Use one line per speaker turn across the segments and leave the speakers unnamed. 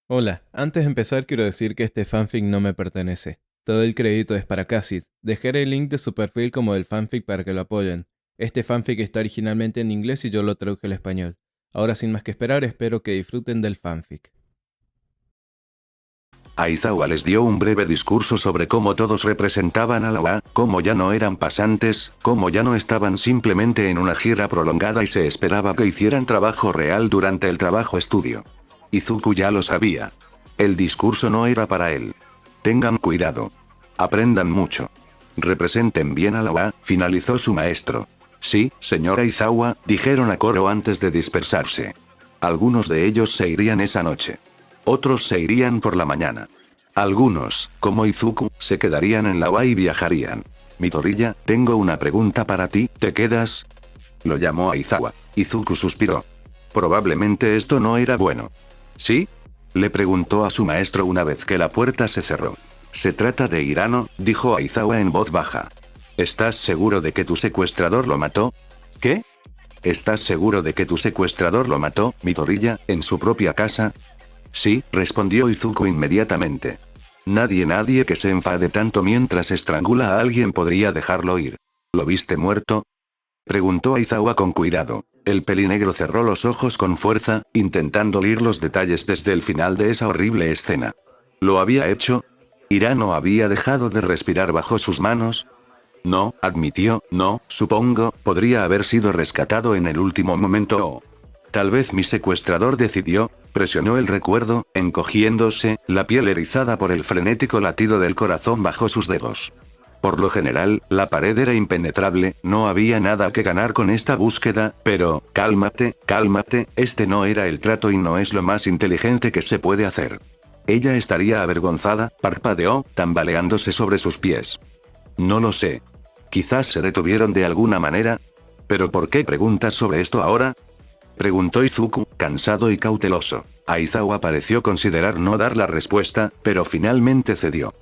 Hola, antes de empezar quiero decir que este fanfic no me pertenece. Todo el crédito es para Cassid. Dejaré el link de su perfil como del fanfic para que lo apoyen. Este fanfic está originalmente en inglés y yo lo traduje al español. Ahora sin más que esperar, espero que disfruten del fanfic.
Aizawa les dio un breve discurso sobre cómo todos representaban a la UA, cómo ya no eran pasantes, cómo ya no estaban simplemente en una gira prolongada y se esperaba que hicieran trabajo real durante el trabajo estudio. Izuku ya lo sabía. El discurso no era para él. Tengan cuidado. Aprendan mucho. Representen bien a la UA, finalizó su maestro. Sí, señora Aizawa, dijeron a coro antes de dispersarse. Algunos de ellos se irían esa noche. Otros se irían por la mañana. Algunos, como Izuku, se quedarían en la UA y viajarían. Midoriya, tengo una pregunta para ti, ¿te quedas? Lo llamó Aizawa. Izuku suspiró. Probablemente esto no era bueno. ¿Sí? Le preguntó a su maestro una vez que la puerta se cerró. Se trata de Hirano, dijo Aizawa en voz baja. ¿Estás seguro de que tu secuestrador lo mató? ¿Qué? ¿Estás seguro de que tu secuestrador lo mató, Midoriya, en su propia casa? Sí, respondió Izuku inmediatamente. Nadie que se enfade tanto mientras estrangula a alguien podría dejarlo ir. ¿Lo viste muerto? Preguntó Aizawa con cuidado. El pelinegro cerró los ojos con fuerza, intentando leer los detalles desde el final de esa horrible escena. ¿Lo había hecho? ¿Hirano había dejado de respirar bajo sus manos? No, admitió, no, supongo, podría haber sido rescatado en el último momento o... Tal vez mi secuestrador decidió, presionó el recuerdo, encogiéndose, la piel erizada por el frenético latido del corazón bajo sus dedos. Por lo general, la pared era impenetrable, no había nada que ganar con esta búsqueda, pero, cálmate, este no era el trato y no es lo más inteligente que se puede hacer. Ella estaría avergonzada, parpadeó, tambaleándose sobre sus pies. No lo sé. Quizás se detuvieron de alguna manera. ¿Pero por qué preguntas sobre esto ahora? Preguntó Izuku, cansado y cauteloso. Aizawa pareció considerar no dar la respuesta, pero finalmente cedió.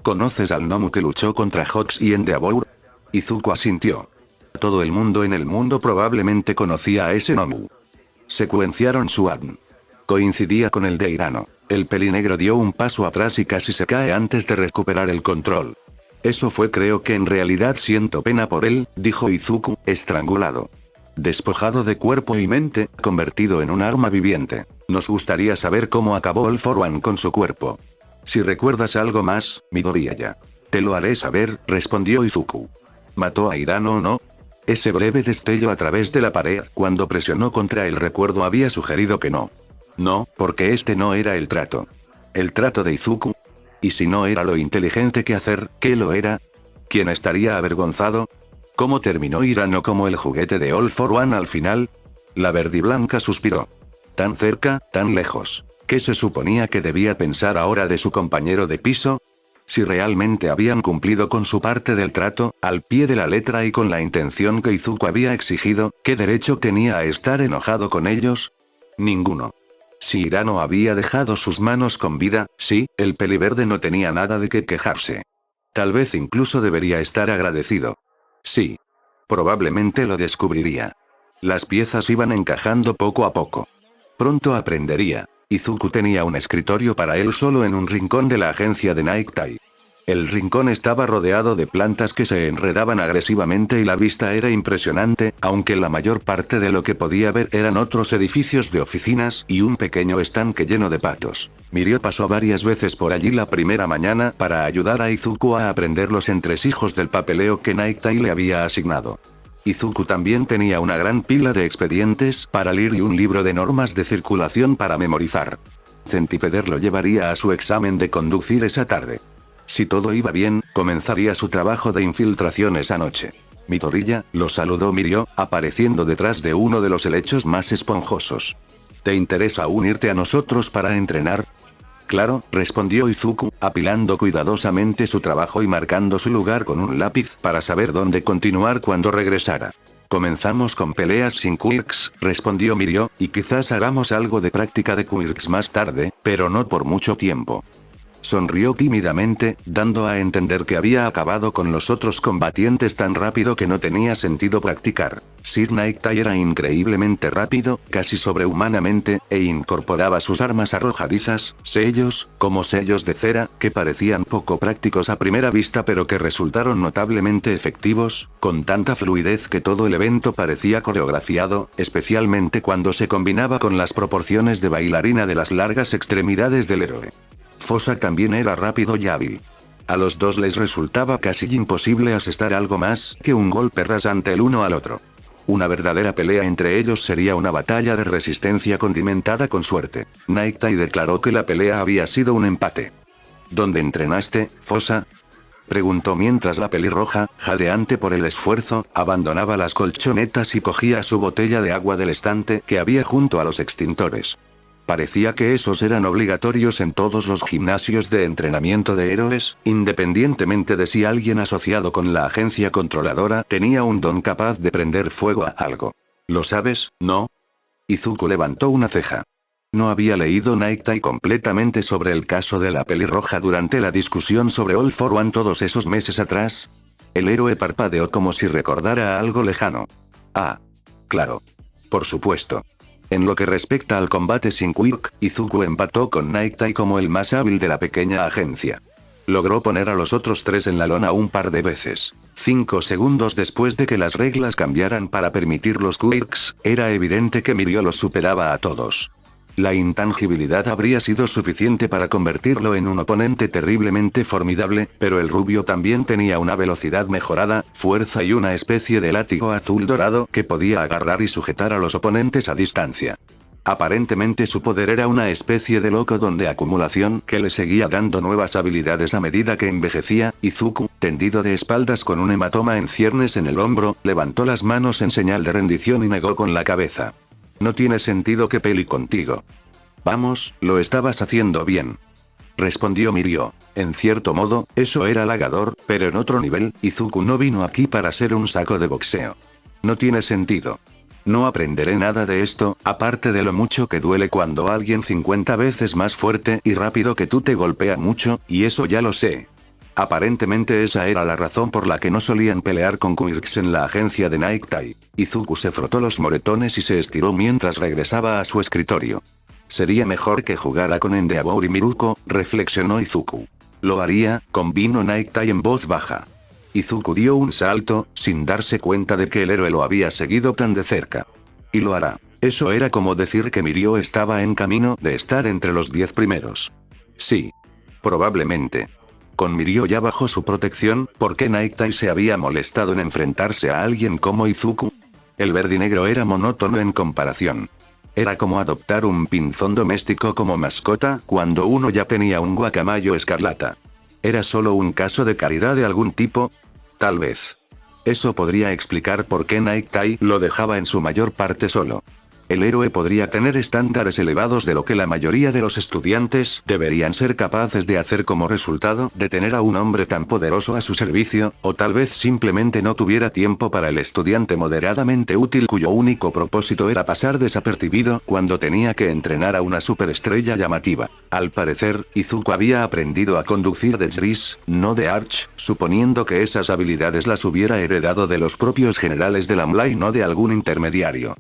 ¿Conoces al gnomo que luchó contra Hawks y Endeavor? Izuku asintió. Todo el mundo en el mundo probablemente conocía a ese gnomo. Secuenciaron su ADN. Coincidía con el de Hirano. El pelinegro dio un paso atrás y casi se cae antes de recuperar el control. Eso fue, creo que en realidad siento pena por él, dijo Izuku, estrangulado. Despojado de cuerpo y mente, convertido en un arma viviente. Nos gustaría saber cómo acabó All for One con su cuerpo. Si recuerdas algo más, Midoriya. Te lo haré saber, respondió Izuku. ¿Mató a Hirano o no? Ese breve destello a través de la pared, cuando presionó contra el recuerdo, había sugerido que no. No, porque este no era el trato. ¿El trato de Izuku? ¿Y si no era lo inteligente que hacer, qué lo era? ¿Quién estaría avergonzado? ¿Cómo terminó Hirano como el juguete de All for One al final? La verdiblanca suspiró. Tan cerca, tan lejos. ¿Qué se suponía que debía pensar ahora de su compañero de piso? Si realmente habían cumplido con su parte del trato, al pie de la letra y con la intención que Izuku había exigido, ¿qué derecho tenía a estar enojado con ellos? Ninguno. Si Hirano había dejado sus manos con vida, sí, el peliverde no tenía nada de qué quejarse. Tal vez incluso debería estar agradecido. Sí. Probablemente lo descubriría. Las piezas iban encajando poco a poco. Pronto aprendería. Izuku tenía un escritorio para él solo en un rincón de la agencia de Nighteye. El rincón estaba rodeado de plantas que se enredaban agresivamente y la vista era impresionante, aunque la mayor parte de lo que podía ver eran otros edificios de oficinas y un pequeño estanque lleno de patos. Mirio pasó varias veces por allí la primera mañana para ayudar a Izuku a aprender los entresijos del papeleo que Nighteye le había asignado. Izuku también tenía una gran pila de expedientes para leer y un libro de normas de circulación para memorizar. Centipeder lo llevaría a su examen de conducir esa tarde. Si todo iba bien, comenzaría su trabajo de infiltración esa noche. Midoriya, lo saludó Mirio, apareciendo detrás de uno de los helechos más esponjosos. ¿Te interesa unirte a nosotros para entrenar? Claro, respondió Izuku, apilando cuidadosamente su trabajo y marcando su lugar con un lápiz para saber dónde continuar cuando regresara. Comenzamos con peleas sin quirks, respondió Mirio, y quizás hagamos algo de práctica de quirks más tarde, pero no por mucho tiempo. Sonrió tímidamente, dando a entender que había acabado con los otros combatientes tan rápido que no tenía sentido practicar. Sir Nighteye era increíblemente rápido, casi sobrehumanamente, e incorporaba sus armas arrojadizas, sellos, como sellos de cera, que parecían poco prácticos a primera vista pero que resultaron notablemente efectivos, con tanta fluidez que todo el evento parecía coreografiado, especialmente cuando se combinaba con las proporciones de bailarina de las largas extremidades del héroe. Fosa también era rápido y hábil. A los dos les resultaba casi imposible asestar algo más que un golpe rasante el uno al otro. Una verdadera pelea entre ellos sería una batalla de resistencia condimentada con suerte. Nighteye declaró que la pelea había sido un empate. ¿Dónde entrenaste, Fosa?, preguntó mientras la pelirroja, jadeante por el esfuerzo, abandonaba las colchonetas y cogía su botella de agua del estante que había junto a los extintores. Parecía que esos eran obligatorios en todos los gimnasios de entrenamiento de héroes, independientemente de si alguien asociado con la agencia controladora tenía un don capaz de prender fuego a algo. ¿Lo sabes, no? Izuku levantó una ceja. No había leído Nighteye completamente sobre el caso de la pelirroja durante la discusión sobre All for One todos esos meses atrás. El héroe parpadeó como si recordara algo lejano. Ah. Claro. Por supuesto. En lo que respecta al combate sin Quirk, Izuku empató con Nighteye como el más hábil de la pequeña agencia. Logró poner a los otros tres en la lona un par de veces. 5 segundos después de que las reglas cambiaran para permitir los Quirks, era evidente que Mirio los superaba a todos. La intangibilidad habría sido suficiente para convertirlo en un oponente terriblemente formidable, pero el rubio también tenía una velocidad mejorada, fuerza y una especie de látigo azul dorado que podía agarrar y sujetar a los oponentes a distancia. Aparentemente su poder era una especie de locodón de acumulación que le seguía dando nuevas habilidades a medida que envejecía. Izuku, tendido de espaldas con un hematoma en ciernes en el hombro, levantó las manos en señal de rendición y negó con la cabeza. No tiene sentido que pelee contigo. Vamos, lo estabas haciendo bien. Respondió Mirio. En cierto modo, eso era halagador, pero en otro nivel, Izuku no vino aquí para ser un saco de boxeo. No tiene sentido. No aprenderé nada de esto, aparte de lo mucho que duele cuando alguien 50 veces más fuerte y rápido que tú te golpea mucho, y eso ya lo sé. Aparentemente esa era la razón por la que no solían pelear con Quirks en la agencia de Nighteye. Izuku se frotó los moretones y se estiró mientras regresaba a su escritorio. Sería mejor que jugara con Endeavor y Miruko, reflexionó Izuku. Lo haría, convino Nighteye en voz baja. Izuku dio un salto, sin darse cuenta de que el héroe lo había seguido tan de cerca. Y lo hará. Eso era como decir que Mirio estaba en camino de estar entre los 10 primeros. Sí. Probablemente. Con Mirio ya bajo su protección, ¿por qué Nighteye se había molestado en enfrentarse a alguien como Izuku? El verdinegro era monótono en comparación. Era como adoptar un pinzón doméstico como mascota cuando uno ya tenía un guacamayo escarlata. ¿Era solo un caso de caridad de algún tipo? Tal vez. Eso podría explicar por qué Nighteye lo dejaba en su mayor parte solo. El héroe podría tener estándares elevados de lo que la mayoría de los estudiantes deberían ser capaces de hacer como resultado de tener a un hombre tan poderoso a su servicio, o tal vez simplemente no tuviera tiempo para el estudiante moderadamente útil cuyo único propósito era pasar desapercibido cuando tenía que entrenar a una superestrella llamativa. Al parecer, Izuku había aprendido a conducir de Jris, no de Arch, suponiendo que esas habilidades las hubiera heredado de los propios generales de Lamla y no de algún intermediario.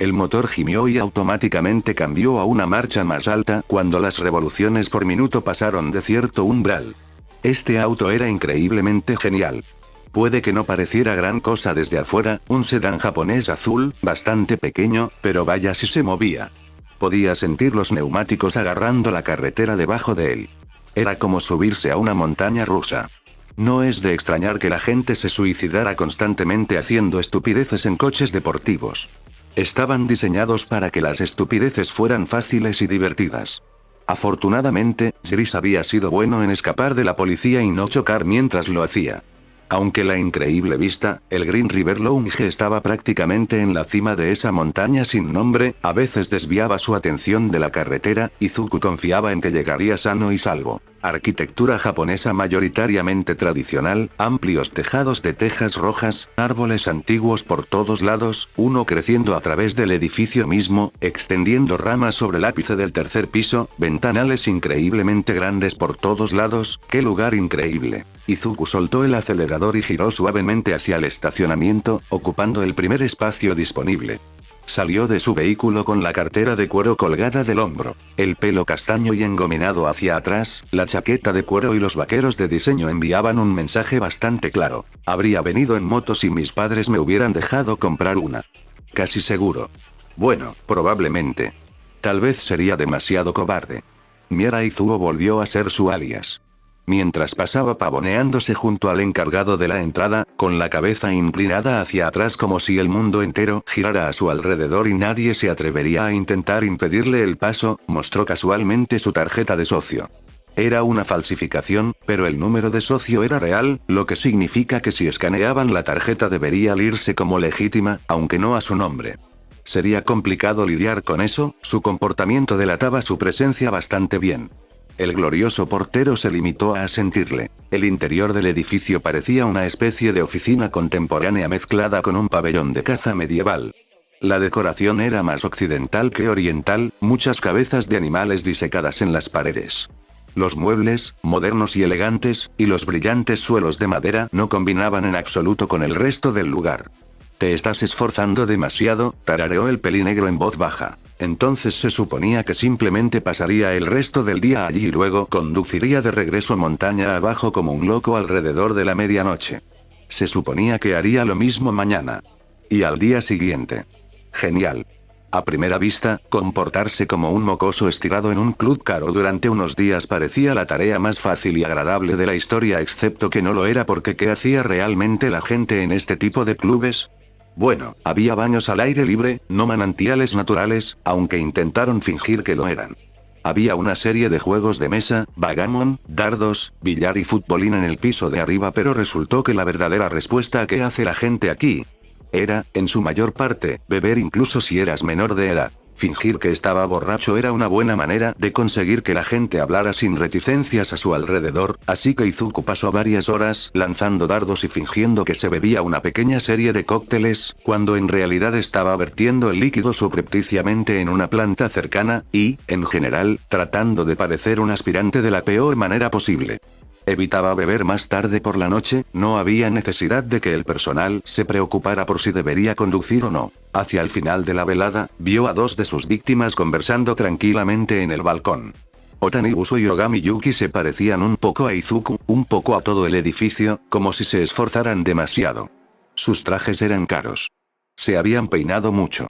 El motor gimió y automáticamente cambió a una marcha más alta cuando las revoluciones por minuto pasaron de cierto umbral. Este auto era increíblemente genial. Puede que no pareciera gran cosa desde afuera, un sedán japonés azul, bastante pequeño, pero vaya si se movía. Podía sentir los neumáticos agarrando la carretera debajo de él. Era como subirse a una montaña rusa. No es de extrañar que la gente se suicidara constantemente haciendo estupideces en coches deportivos. Estaban diseñados para que las estupideces fueran fáciles y divertidas. Afortunadamente, Jris había sido bueno en escapar de la policía y no chocar mientras lo hacía. Aunque la increíble vista, el Green River Lounge estaba prácticamente en la cima de esa montaña sin nombre, a veces desviaba su atención de la carretera, y Izuku confiaba en que llegaría sano y salvo. Arquitectura japonesa mayoritariamente tradicional, amplios tejados de tejas rojas, árboles antiguos por todos lados, uno creciendo a través del edificio mismo, extendiendo ramas sobre el ápice del tercer piso, ventanales increíblemente grandes por todos lados, ¡qué lugar increíble! Izuku soltó el acelerador y giró suavemente hacia el estacionamiento, ocupando el primer espacio disponible. Salió de su vehículo con la cartera de cuero colgada del hombro, el pelo castaño y engominado hacia atrás, la chaqueta de cuero y los vaqueros de diseño enviaban un mensaje bastante claro. Habría venido en moto si mis padres me hubieran dejado comprar una. Casi seguro. Bueno, probablemente. Tal vez sería demasiado cobarde. Miera Izuo volvió a ser su alias. Mientras pasaba pavoneándose junto al encargado de la entrada, con la cabeza inclinada hacia atrás como si el mundo entero girara a su alrededor y nadie se atrevería a intentar impedirle el paso, mostró casualmente su tarjeta de socio. Era una falsificación, pero el número de socio era real, lo que significa que si escaneaban la tarjeta debería leerse como legítima, aunque no a su nombre. Sería complicado lidiar con eso, su comportamiento delataba su presencia bastante bien. El glorioso portero se limitó a asentirle. El interior del edificio parecía una especie de oficina contemporánea mezclada con un pabellón de caza medieval. La decoración era más occidental que oriental, muchas cabezas de animales disecadas en las paredes. Los muebles, modernos y elegantes, y los brillantes suelos de madera no combinaban en absoluto con el resto del lugar. «Te estás esforzando demasiado», tarareó el pelinegro en voz baja. Entonces se suponía que simplemente pasaría el resto del día allí y luego conduciría de regreso montaña abajo como un loco alrededor de la medianoche. Se suponía que haría lo mismo mañana. Y al día siguiente. Genial. A primera vista, comportarse como un mocoso estirado en un club caro durante unos días parecía la tarea más fácil y agradable de la historia, excepto que no lo era, porque ¿qué hacía realmente la gente en este tipo de clubes? Bueno, había baños al aire libre, no manantiales naturales, aunque intentaron fingir que lo eran. Había una serie de juegos de mesa, backgammon, dardos, billar y futbolín en el piso de arriba, pero resultó que la verdadera respuesta a ¿qué hace la gente aquí? Era, en su mayor parte, beber incluso si eras menor de edad. Fingir que estaba borracho era una buena manera de conseguir que la gente hablara sin reticencias a su alrededor, así que Izuku pasó varias horas lanzando dardos y fingiendo que se bebía una pequeña serie de cócteles, cuando en realidad estaba vertiendo el líquido subrepticiamente en una planta cercana, y, en general, tratando de parecer un aspirante de la peor manera posible. Evitaba beber más tarde por la noche, no había necesidad de que el personal se preocupara por si debería conducir o no. Hacia el final de la velada, vio a dos de sus víctimas conversando tranquilamente en el balcón. Otanibuso y Ogami Yuki se parecían un poco a Izuku, un poco a todo el edificio, como si se esforzaran demasiado. Sus trajes eran caros. Se habían peinado mucho.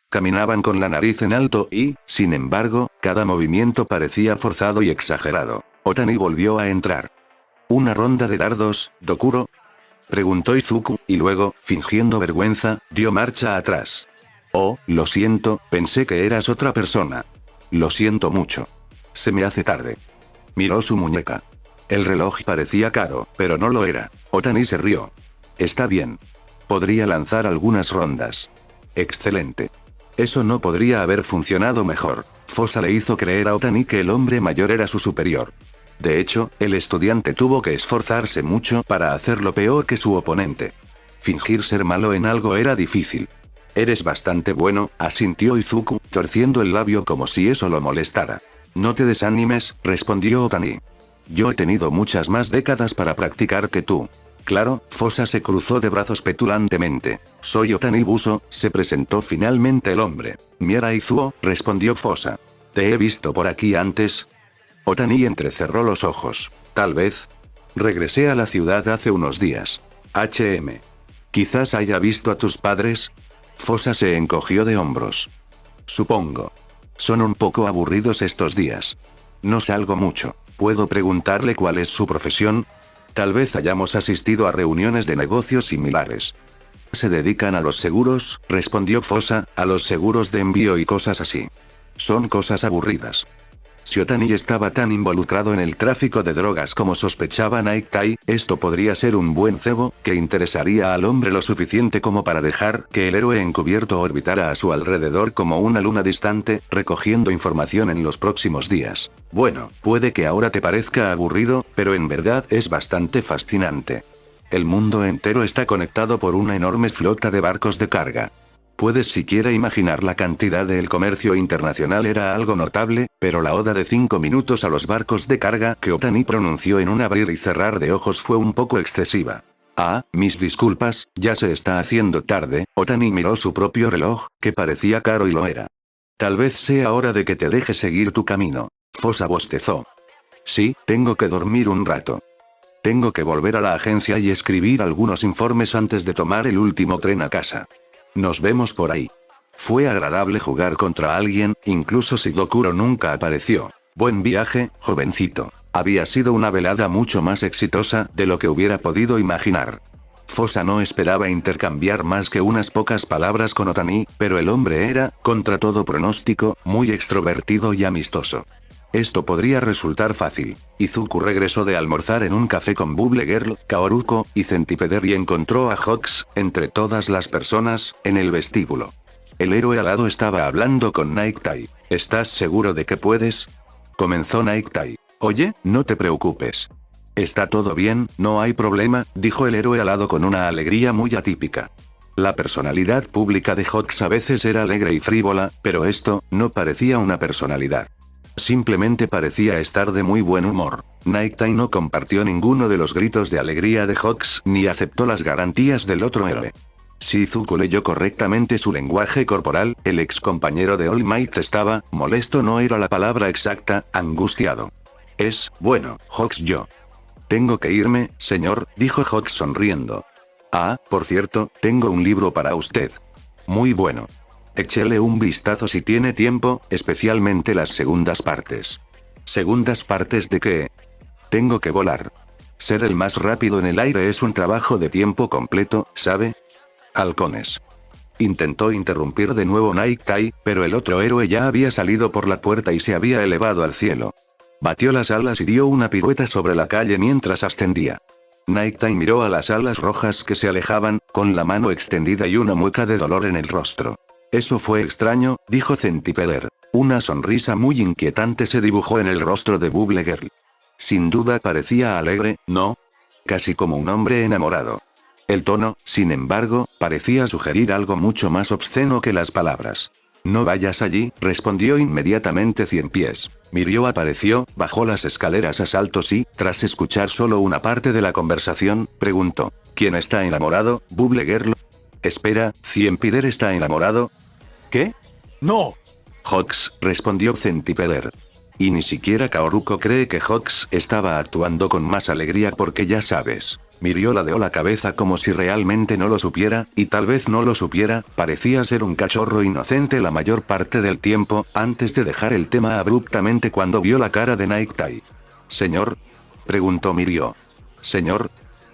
Caminaban con la nariz en alto y, sin embargo, cada movimiento parecía forzado y exagerado. Otani volvió a entrar. ¿Una ronda de dardos, Dokuro?, preguntó Izuku, y luego, fingiendo vergüenza, dio marcha atrás. Oh, lo siento, pensé que eras otra persona. Lo siento mucho. Se me hace tarde. Miró su muñeca. El reloj parecía caro, pero no lo era. Otani se rió. Está bien. Podría lanzar algunas rondas. Excelente. Eso no podría haber funcionado mejor. Fosa le hizo creer a Otani que el hombre mayor era su superior. De hecho, el estudiante tuvo que esforzarse mucho para hacerlo peor que su oponente. Fingir ser malo en algo era difícil. Eres bastante bueno, asintió Izuku, torciendo el labio como si eso lo molestara. No te desanimes, respondió Otani. Yo he tenido muchas más décadas para practicar que tú. Claro, Fosa se cruzó de brazos petulantemente. Soy Otanibuso, se presentó finalmente el hombre. Miera Izuo, respondió Fosa. Te he visto por aquí antes. Otani entrecerró los ojos. Tal vez. Regresé a la ciudad hace unos días. Quizás haya visto a tus padres. Fosa se encogió de hombros. Supongo. Son un poco aburridos estos días. No salgo mucho. ¿Puedo preguntarle cuál es su profesión? Tal vez hayamos asistido a reuniones de negocios similares. Se dedican a los seguros, respondió Fosa, a los seguros de envío y cosas así. Son cosas aburridas. Si Otani estaba tan involucrado en el tráfico de drogas como sospechaba Night Tai, esto podría ser un buen cebo, que interesaría al hombre lo suficiente como para dejar que el héroe encubierto orbitara a su alrededor como una luna distante, recogiendo información en los próximos días. Bueno, puede que ahora te parezca aburrido, pero en verdad es bastante fascinante. El mundo entero está conectado por una enorme flota de barcos de carga. Puedes siquiera imaginar la cantidad del comercio internacional era algo notable, pero la oda de 5 minutos a los barcos de carga que Otani pronunció en un abrir y cerrar de ojos fue un poco excesiva. Ah, mis disculpas, ya se está haciendo tarde. Otani miró su propio reloj, que parecía caro y lo era. Tal vez sea hora de que te dejes seguir tu camino. Fosa bostezó. Sí, tengo que dormir un rato. Tengo que volver a la agencia y escribir algunos informes antes de tomar el último tren a casa. Nos vemos por ahí. Fue agradable jugar contra alguien, incluso si Dokuro nunca apareció. Buen viaje, jovencito. Había sido una velada mucho más exitosa de lo que hubiera podido imaginar. Fosa no esperaba intercambiar más que unas pocas palabras con Otani, pero el hombre era, contra todo pronóstico, muy extrovertido y amistoso. Esto podría resultar fácil. Izuku regresó de almorzar en un café con Bubble Girl, Kaoruko y Centipeder y encontró a Hawks, entre todas las personas, en el vestíbulo. El héroe alado estaba hablando con Night Tai. ¿Estás seguro de que puedes? Comenzó Night Tai. Oye, no te preocupes. Está todo bien, no hay problema, dijo el héroe alado con una alegría muy atípica. La personalidad pública de Hawks a veces era alegre y frívola, pero esto, no parecía una personalidad. Simplemente parecía estar de muy buen humor. Night Tai no compartió ninguno de los gritos de alegría de Hawks, ni aceptó las garantías del otro héroe. Si Izuku leyó correctamente su lenguaje corporal, el ex compañero de All Might estaba, molesto no era la palabra exacta, angustiado. Bueno, Hawks yo. Tengo que irme, señor, dijo Hawks sonriendo. Ah, por cierto, tengo un libro para usted. Muy bueno. Échele un vistazo si tiene tiempo, especialmente las segundas partes. ¿Segundas partes de qué? Tengo que volar. Ser el más rápido en el aire es un trabajo de tiempo completo, ¿sabe? Halcones. Intentó interrumpir de nuevo Night Tai, pero el otro héroe ya había salido por la puerta y se había elevado al cielo. Batió las alas y dio una pirueta sobre la calle mientras ascendía. Night Tai miró a las alas rojas que se alejaban, con la mano extendida y una mueca de dolor en el rostro. Eso fue extraño, dijo Centipeder. Una sonrisa muy inquietante se dibujó en el rostro de Bubble Girl. Sin duda parecía alegre, ¿no? Casi como un hombre enamorado. El tono, sin embargo, parecía sugerir algo mucho más obsceno que las palabras. No vayas allí, respondió inmediatamente Cienpiés. Mirio apareció, bajó las escaleras a saltos y, tras escuchar solo una parte de la conversación, preguntó. ¿Quién está enamorado, Bubble Girl? Espera, ¿Cienpieder está enamorado? ¿Qué? ¡No! Hawks, respondió Centipeder. Y ni siquiera Kaoruko cree que Hawks estaba actuando con más alegría porque ya sabes. Mirio ladeó la cabeza como si realmente no lo supiera, y tal vez no lo supiera, parecía ser un cachorro inocente la mayor parte del tiempo, antes de dejar el tema abruptamente cuando vio la cara de Night Tai. ¿Señor? Preguntó Mirio. ¿Señor?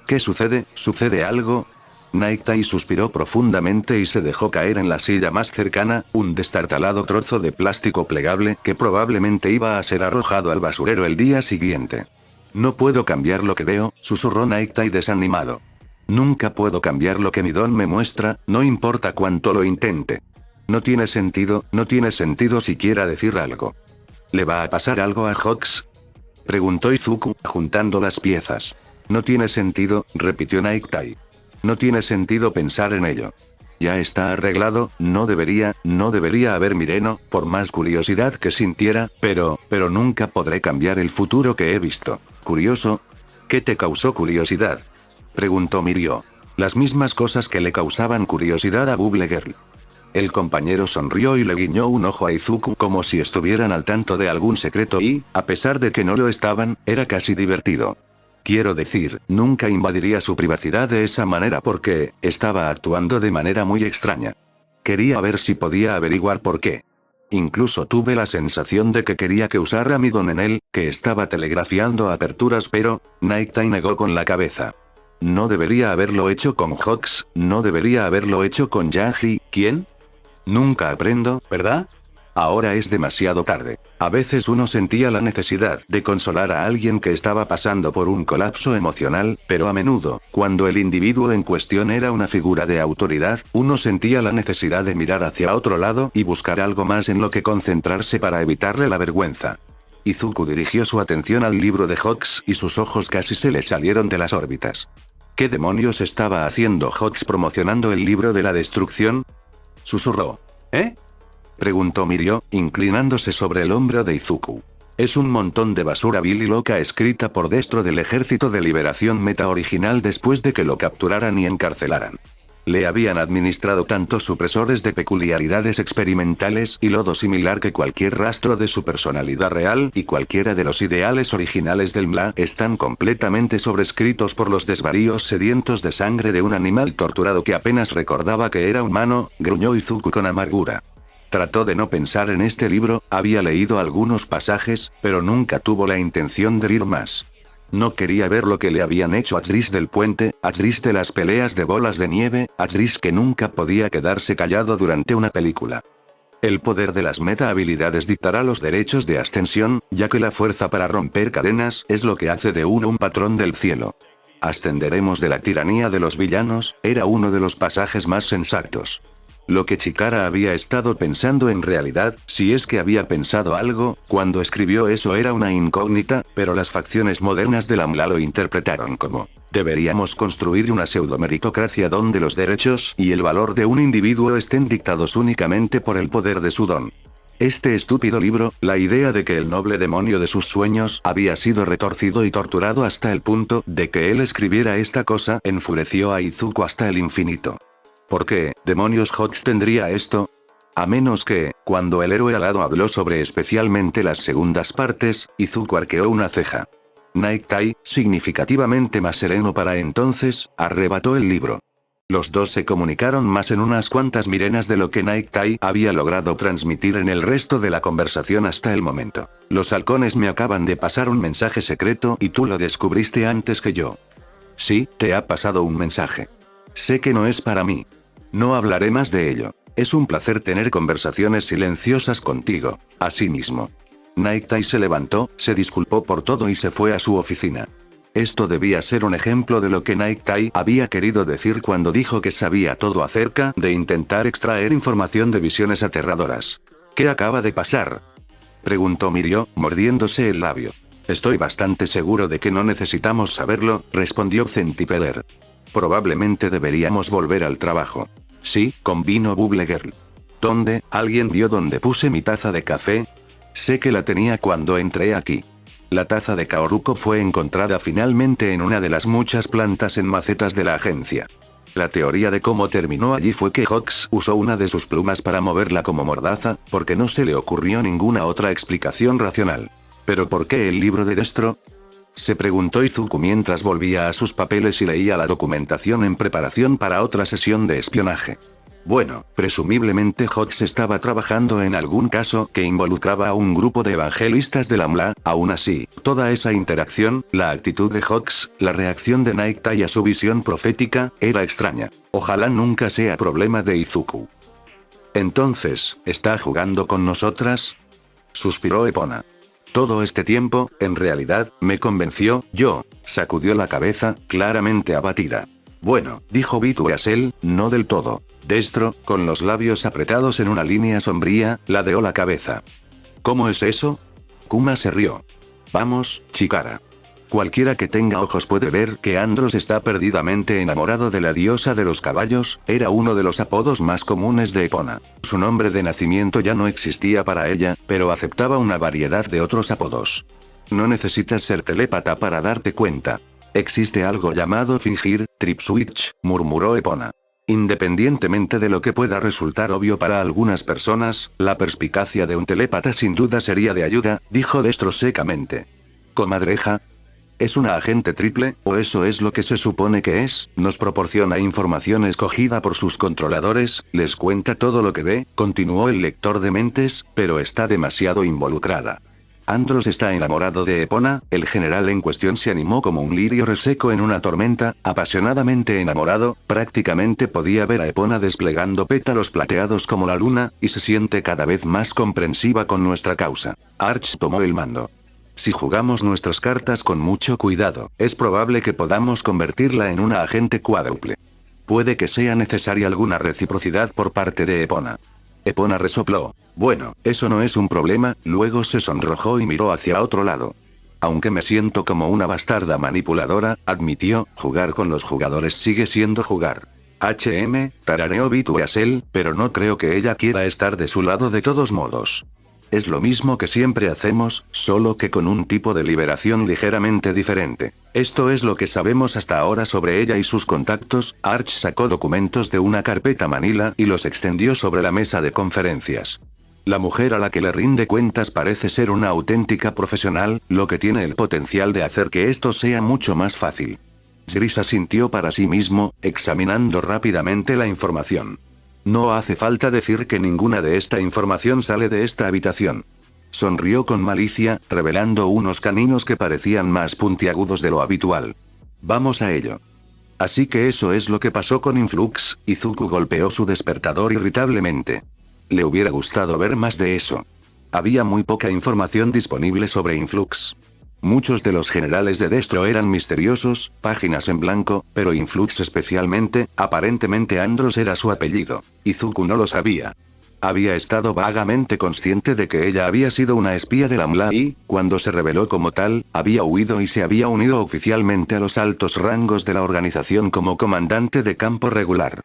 ¿Qué sucede? ¿Sucede algo? Night Tai suspiró profundamente y se dejó caer en la silla más cercana, un destartalado trozo de plástico plegable que probablemente iba a ser arrojado al basurero el día siguiente. No puedo cambiar lo que veo, susurró Night Tai desanimado. Nunca puedo cambiar lo que mi don me muestra, no importa cuánto lo intente. No tiene sentido siquiera decir algo. ¿Le va a pasar algo a Hawks? Preguntó Izuku, juntando las piezas. No tiene sentido, repitió Night Tai. No tiene sentido pensar en ello. Ya está arreglado, no debería haber Mireno, por más curiosidad que sintiera, pero nunca podré cambiar el futuro que he visto. ¿Curioso? ¿Qué te causó curiosidad? Preguntó Mirio. Las mismas cosas que le causaban curiosidad a Bubble Girl. El compañero sonrió y le guiñó un ojo a Izuku como si estuvieran al tanto de algún secreto y, a pesar de que no lo estaban, era casi divertido. Quiero decir, nunca invadiría su privacidad de esa manera porque, estaba actuando de manera muy extraña. Quería ver si podía averiguar por qué. Incluso tuve la sensación de que quería que usara mi don en él, que estaba telegrafiando aperturas pero, Night Tai negó con la cabeza. No debería haberlo hecho con Hawks, no debería haberlo hecho con Yaji, ¿quién? Nunca aprendo, ¿verdad? Ahora es demasiado tarde. A veces uno sentía la necesidad de consolar a alguien que estaba pasando por un colapso emocional, pero a menudo, cuando el individuo en cuestión era una figura de autoridad, uno sentía la necesidad de mirar hacia otro lado y buscar algo más en lo que concentrarse para evitarle la vergüenza. Izuku dirigió su atención al libro de Hawks y sus ojos casi se le salieron de las órbitas. ¿Qué demonios estaba haciendo Hawks promocionando el libro de la destrucción? Susurró. ¿Eh? Preguntó Mirio, inclinándose sobre el hombro de Izuku. Es un montón de basura vil y loca escrita por Destro del Ejército de Liberación Meta original después de que lo capturaran y encarcelaran. Le habían administrado tantos supresores de peculiaridades experimentales y lodo similar que cualquier rastro de su personalidad real y cualquiera de los ideales originales del MLA están completamente sobrescritos por los desvaríos sedientos de sangre de un animal torturado que apenas recordaba que era humano, gruñó Izuku con amargura. Trató de no pensar en este libro, había leído algunos pasajes, pero nunca tuvo la intención de ir más. No quería ver lo que le habían hecho a Driss del puente, a Driss de las peleas de bolas de nieve, a Driss que nunca podía quedarse callado durante una película. El poder de las meta habilidades dictará los derechos de ascensión, ya que la fuerza para romper cadenas es lo que hace de uno un patrón del cielo. Ascenderemos de la tiranía de los villanos, era uno de los pasajes más sensatos. Lo que Chikara había estado pensando en realidad, si es que había pensado algo, cuando escribió eso era una incógnita, pero las facciones modernas del AMLA lo interpretaron como: deberíamos construir una pseudomeritocracia donde los derechos y el valor de un individuo estén dictados únicamente por el poder de su don. Este estúpido libro, la idea de que el noble demonio de sus sueños había sido retorcido y torturado hasta el punto de que él escribiera esta cosa, enfureció a Izuku hasta el infinito. ¿Por qué, demonios Hawks tendría esto? A menos que, cuando el héroe alado habló sobre especialmente las segundas partes, Izuku arqueó una ceja. Night Tai, significativamente más sereno para entonces, arrebató el libro. Los dos se comunicaron más en unas cuantas mirenas de lo que Night Tai había logrado transmitir en el resto de la conversación hasta el momento. Los halcones me acaban de pasar un mensaje secreto y tú lo descubriste antes que yo. Sí, te ha pasado un mensaje. Sé que no es para mí. No hablaré más de ello. Es un placer tener conversaciones silenciosas contigo. Asimismo. Night Tai se levantó, se disculpó por todo y se fue a su oficina. Esto debía ser un ejemplo de lo que Night Tai había querido decir cuando dijo que sabía todo acerca de intentar extraer información de visiones aterradoras. ¿Qué acaba de pasar?, preguntó Mirio, mordiéndose el labio. Estoy bastante seguro de que no necesitamos saberlo, respondió Centipeder. Probablemente deberíamos volver al trabajo. Sí, convino Bubble Girl. ¿Dónde? ¿Alguien vio dónde puse mi taza de café? Sé que la tenía cuando entré aquí. La taza de Kaoruko fue encontrada finalmente en una de las muchas plantas en macetas de la agencia. La teoría de cómo terminó allí fue que Hawks usó una de sus plumas para moverla como mordaza, porque no se le ocurrió ninguna otra explicación racional. ¿Pero por qué el libro de Destro?, se preguntó Izuku mientras volvía a sus papeles y leía la documentación en preparación para otra sesión de espionaje. Bueno, presumiblemente Hawks estaba trabajando en algún caso que involucraba a un grupo de evangelistas del AMLA, aún así, toda esa interacción, la actitud de Hawks, la reacción de Night Tai a su visión profética, era extraña. Ojalá nunca sea problema de Izuku. Entonces, ¿está jugando con nosotras?, suspiró Epona. Todo este tiempo, en realidad, me convenció, sacudió la cabeza, claramente abatida. Bueno, dijo Bituasel, no del todo. Destro, con los labios apretados en una línea sombría, ladeó la cabeza. ¿Cómo es eso? Kuma se rió. Vamos, Chikara. Cualquiera que tenga ojos puede ver que Andros está perdidamente enamorado de la diosa de los caballos, era uno de los apodos más comunes de Epona. Su nombre de nacimiento ya no existía para ella, pero aceptaba una variedad de otros apodos. No necesitas ser telépata para darte cuenta. Existe algo llamado fingir, trip switch, murmuró Epona. Independientemente de lo que pueda resultar obvio para algunas personas, la perspicacia de un telépata sin duda sería de ayuda, dijo Destro secamente. Comadreja. ¿Es una agente triple, o eso es lo que se supone que es? Nos proporciona información escogida por sus controladores, les cuenta todo lo que ve, continuó el lector de mentes, pero está demasiado involucrada. Andros está enamorado de Epona. El general en cuestión se animó como un lirio reseco en una tormenta, apasionadamente enamorado, prácticamente podía ver a Epona desplegando pétalos plateados como la luna, y se siente cada vez más comprensiva con nuestra causa. Arch tomó el mando. Si jugamos nuestras cartas con mucho cuidado, es probable que podamos convertirla en una agente cuádruple. Puede que sea necesaria alguna reciprocidad por parte de Epona. Epona resopló. Bueno, eso no es un problema, luego se sonrojó y miró hacia otro lado. Aunque me siento como una bastarda manipuladora, admitió, jugar con los jugadores sigue siendo jugar. Tarareó Bituasel, pero no creo que ella quiera estar de su lado de todos modos. Es lo mismo que siempre hacemos, solo que con un tipo de liberación ligeramente diferente. Esto es lo que sabemos hasta ahora sobre ella y sus contactos. Arch sacó documentos de una carpeta manila y los extendió sobre la mesa de conferencias. La mujer a la que le rinde cuentas parece ser una auténtica profesional, lo que tiene el potencial de hacer que esto sea mucho más fácil. Zris asintió para sí mismo, examinando rápidamente la información. No hace falta decir que ninguna de esta información sale de esta habitación. Sonrió con malicia, revelando unos caninos que parecían más puntiagudos de lo habitual. Vamos a ello. Así que eso es lo que pasó con Influx. Izuku golpeó su despertador irritablemente. Le hubiera gustado ver más de eso. Había muy poca información disponible sobre Influx. Muchos de los generales de Destro eran misteriosos, páginas en blanco, pero Influx especialmente, aparentemente Andros era su apellido. Izuku no lo sabía. Había estado vagamente consciente de que ella había sido una espía de la MLA y, cuando se reveló como tal, había huido y se había unido oficialmente a los altos rangos de la organización como comandante de campo regular.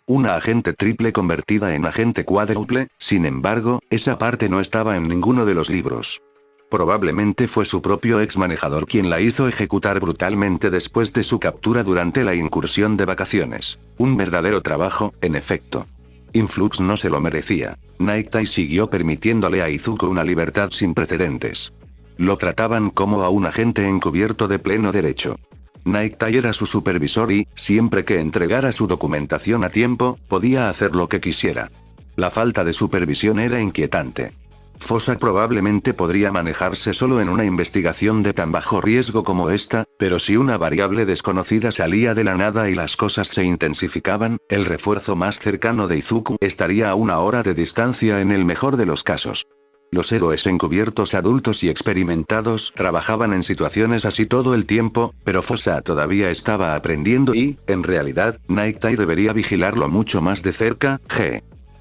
Una agente triple convertida en agente cuádruple, sin embargo, esa parte no estaba en ninguno de los libros. Probablemente fue su propio ex manejador quien la hizo ejecutar brutalmente después de su captura durante la incursión de vacaciones. Un verdadero trabajo, en efecto. Influx no se lo merecía. Nightai siguió permitiéndole a Izuku una libertad sin precedentes. Lo trataban como a un agente encubierto de pleno derecho. Nightai era su supervisor y, siempre que entregara su documentación a tiempo, podía hacer lo que quisiera. La falta de supervisión era inquietante. Fossa probablemente podría manejarse solo en una investigación de tan bajo riesgo como esta, pero si una variable desconocida salía de la nada y las cosas se intensificaban, el refuerzo más cercano de Izuku estaría a 1 hora de distancia en el mejor de los casos. Los héroes encubiertos adultos y experimentados trabajaban en situaciones así todo el tiempo, pero Fossa todavía estaba aprendiendo y, en realidad, Nightai debería vigilarlo mucho más de cerca.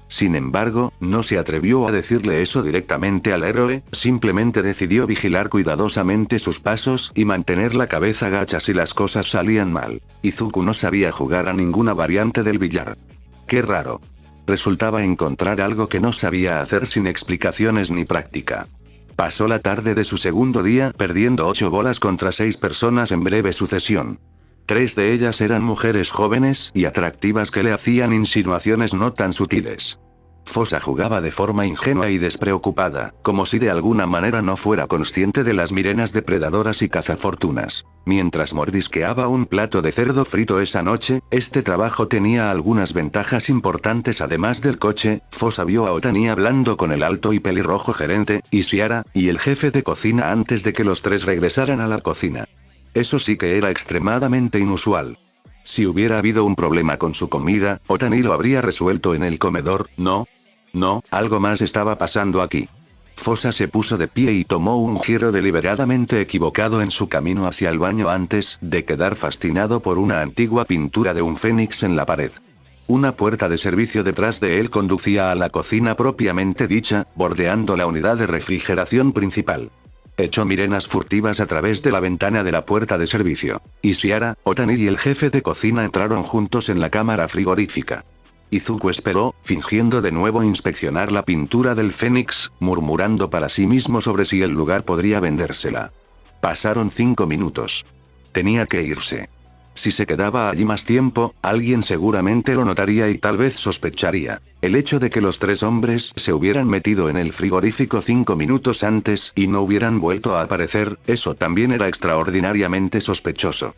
Sin embargo, no se atrevió a decirle eso directamente al héroe, simplemente decidió vigilar cuidadosamente sus pasos y mantener la cabeza gacha si las cosas salían mal. Izuku no sabía jugar a ninguna variante del billar. Qué raro. Resultaba encontrar algo que no sabía hacer sin explicaciones ni práctica. Pasó la tarde de su segundo día perdiendo 8 bolas contra 6 personas en breve sucesión. 3 de ellas eran mujeres jóvenes y atractivas que le hacían insinuaciones no tan sutiles. Fossa jugaba de forma ingenua y despreocupada, como si de alguna manera no fuera consciente de las mirenas depredadoras y cazafortunas. Mientras mordisqueaba un plato de cerdo frito esa noche, este trabajo tenía algunas ventajas importantes además del coche. Fossa vio a Otani hablando con el alto y pelirrojo gerente, Isiara, y el jefe de cocina antes de que los 3 regresaran a la cocina. Eso sí que era extremadamente inusual. Si hubiera habido un problema con su comida, Otani lo habría resuelto en el comedor, ¿no? No, algo más estaba pasando aquí. Fossa se puso de pie y tomó un giro deliberadamente equivocado en su camino hacia el baño antes de quedar fascinado por una antigua pintura de un fénix en la pared. Una puerta de servicio detrás de él conducía a la cocina propiamente dicha, bordeando la unidad de refrigeración principal. Echó mirenas furtivas a través de la ventana de la puerta de servicio. Isiara, Otani y el jefe de cocina entraron juntos en la cámara frigorífica. Izuku esperó, fingiendo de nuevo inspeccionar la pintura del fénix, murmurando para sí mismo sobre si el lugar podría vendérsela. Pasaron 5 minutos. Tenía que irse. Si se quedaba allí más tiempo, alguien seguramente lo notaría y tal vez sospecharía. El hecho de que los 3 hombres se hubieran metido en el frigorífico 5 minutos antes y no hubieran vuelto a aparecer, eso también era extraordinariamente sospechoso.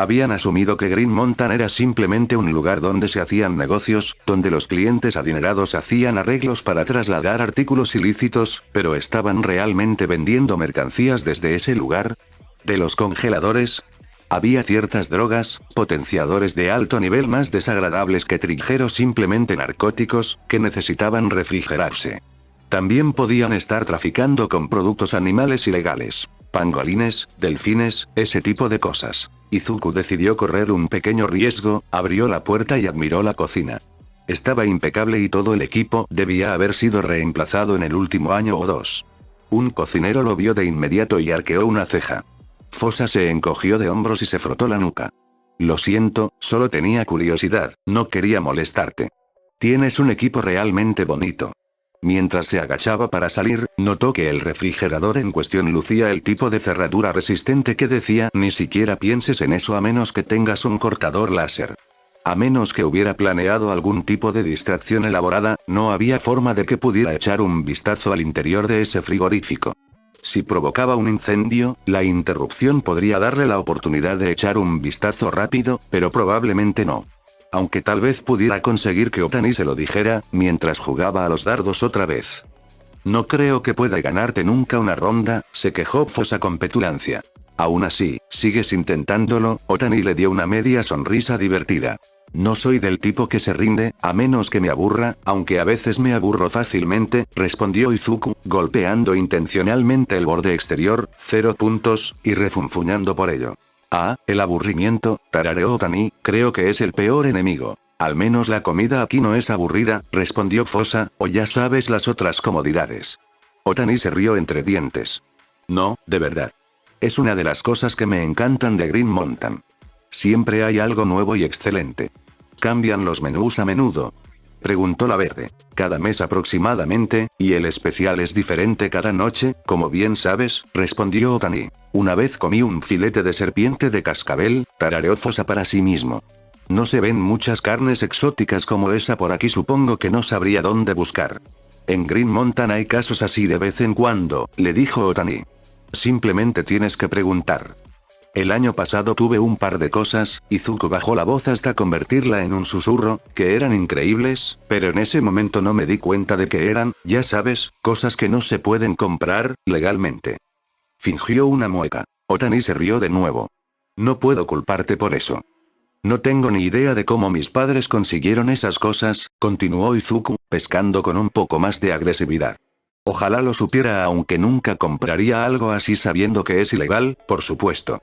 Habían asumido que Green Mountain era simplemente un lugar donde se hacían negocios, donde los clientes adinerados hacían arreglos para trasladar artículos ilícitos, pero ¿estaban realmente vendiendo mercancías desde ese lugar? ¿De los congeladores? Había ciertas drogas, potenciadores de alto nivel más desagradables que trigueros simplemente narcóticos, que necesitaban refrigerarse. También podían estar traficando con productos animales ilegales. Pangolines, delfines, ese tipo de cosas. Izuku decidió correr un pequeño riesgo, abrió la puerta y admiró la cocina. Estaba impecable y todo el equipo debía haber sido reemplazado en el último año o dos. Un cocinero lo vio de inmediato y arqueó una ceja. Fosa se encogió de hombros y se frotó la nuca. Lo siento, solo tenía curiosidad, no quería molestarte. Tienes un equipo realmente bonito. Mientras se agachaba para salir, notó que el refrigerador en cuestión lucía el tipo de cerradura resistente que decía: ni siquiera pienses en eso a menos que tengas un cortador láser. A menos que hubiera planeado algún tipo de distracción elaborada, no había forma de que pudiera echar un vistazo al interior de ese frigorífico. Si provocaba un incendio, la interrupción podría darle la oportunidad de echar un vistazo rápido, pero probablemente no. Aunque tal vez pudiera conseguir que Otani se lo dijera, mientras jugaba a los dardos otra vez. No creo que pueda ganarte nunca una ronda, se quejó Fosa con petulancia. Aún así, ¿sigues intentándolo? Otani le dio una media sonrisa divertida. No soy del tipo que se rinde, a menos que me aburra, aunque a veces me aburro fácilmente, respondió Izuku, golpeando intencionalmente el borde exterior, 0 puntos, y refunfuñando por ello. Ah, el aburrimiento, tarareó Otani, creo que es el peor enemigo. Al menos la comida aquí no es aburrida, respondió Fosa, o ya sabes las otras comodidades. Otani se rió entre dientes. No, de verdad. Es una de las cosas que me encantan de Green Mountain. Siempre hay algo nuevo y excelente. ¿Cambian los menús a menudo?, preguntó la verde. Cada mes aproximadamente, y el especial es diferente cada noche, como bien sabes, respondió Otani. Una vez comí un filete de serpiente de cascabel, tarareó Fosa para sí mismo. No se ven muchas carnes exóticas como esa por aquí, supongo que no sabría dónde buscar. En Green Mountain hay casos así de vez en cuando, le dijo Otani. Simplemente tienes que preguntar. El año pasado tuve un par de cosas, Izuku bajó la voz hasta convertirla en un susurro, que eran increíbles, pero en ese momento no me di cuenta de que eran, ya sabes, cosas que no se pueden comprar, legalmente. Fingió una mueca. Otani se rió de nuevo. No puedo culparte por eso. No tengo ni idea de cómo mis padres consiguieron esas cosas, continuó Izuku, pescando con un poco más de agresividad. Ojalá lo supiera, aunque nunca compraría algo así sabiendo que es ilegal, por supuesto.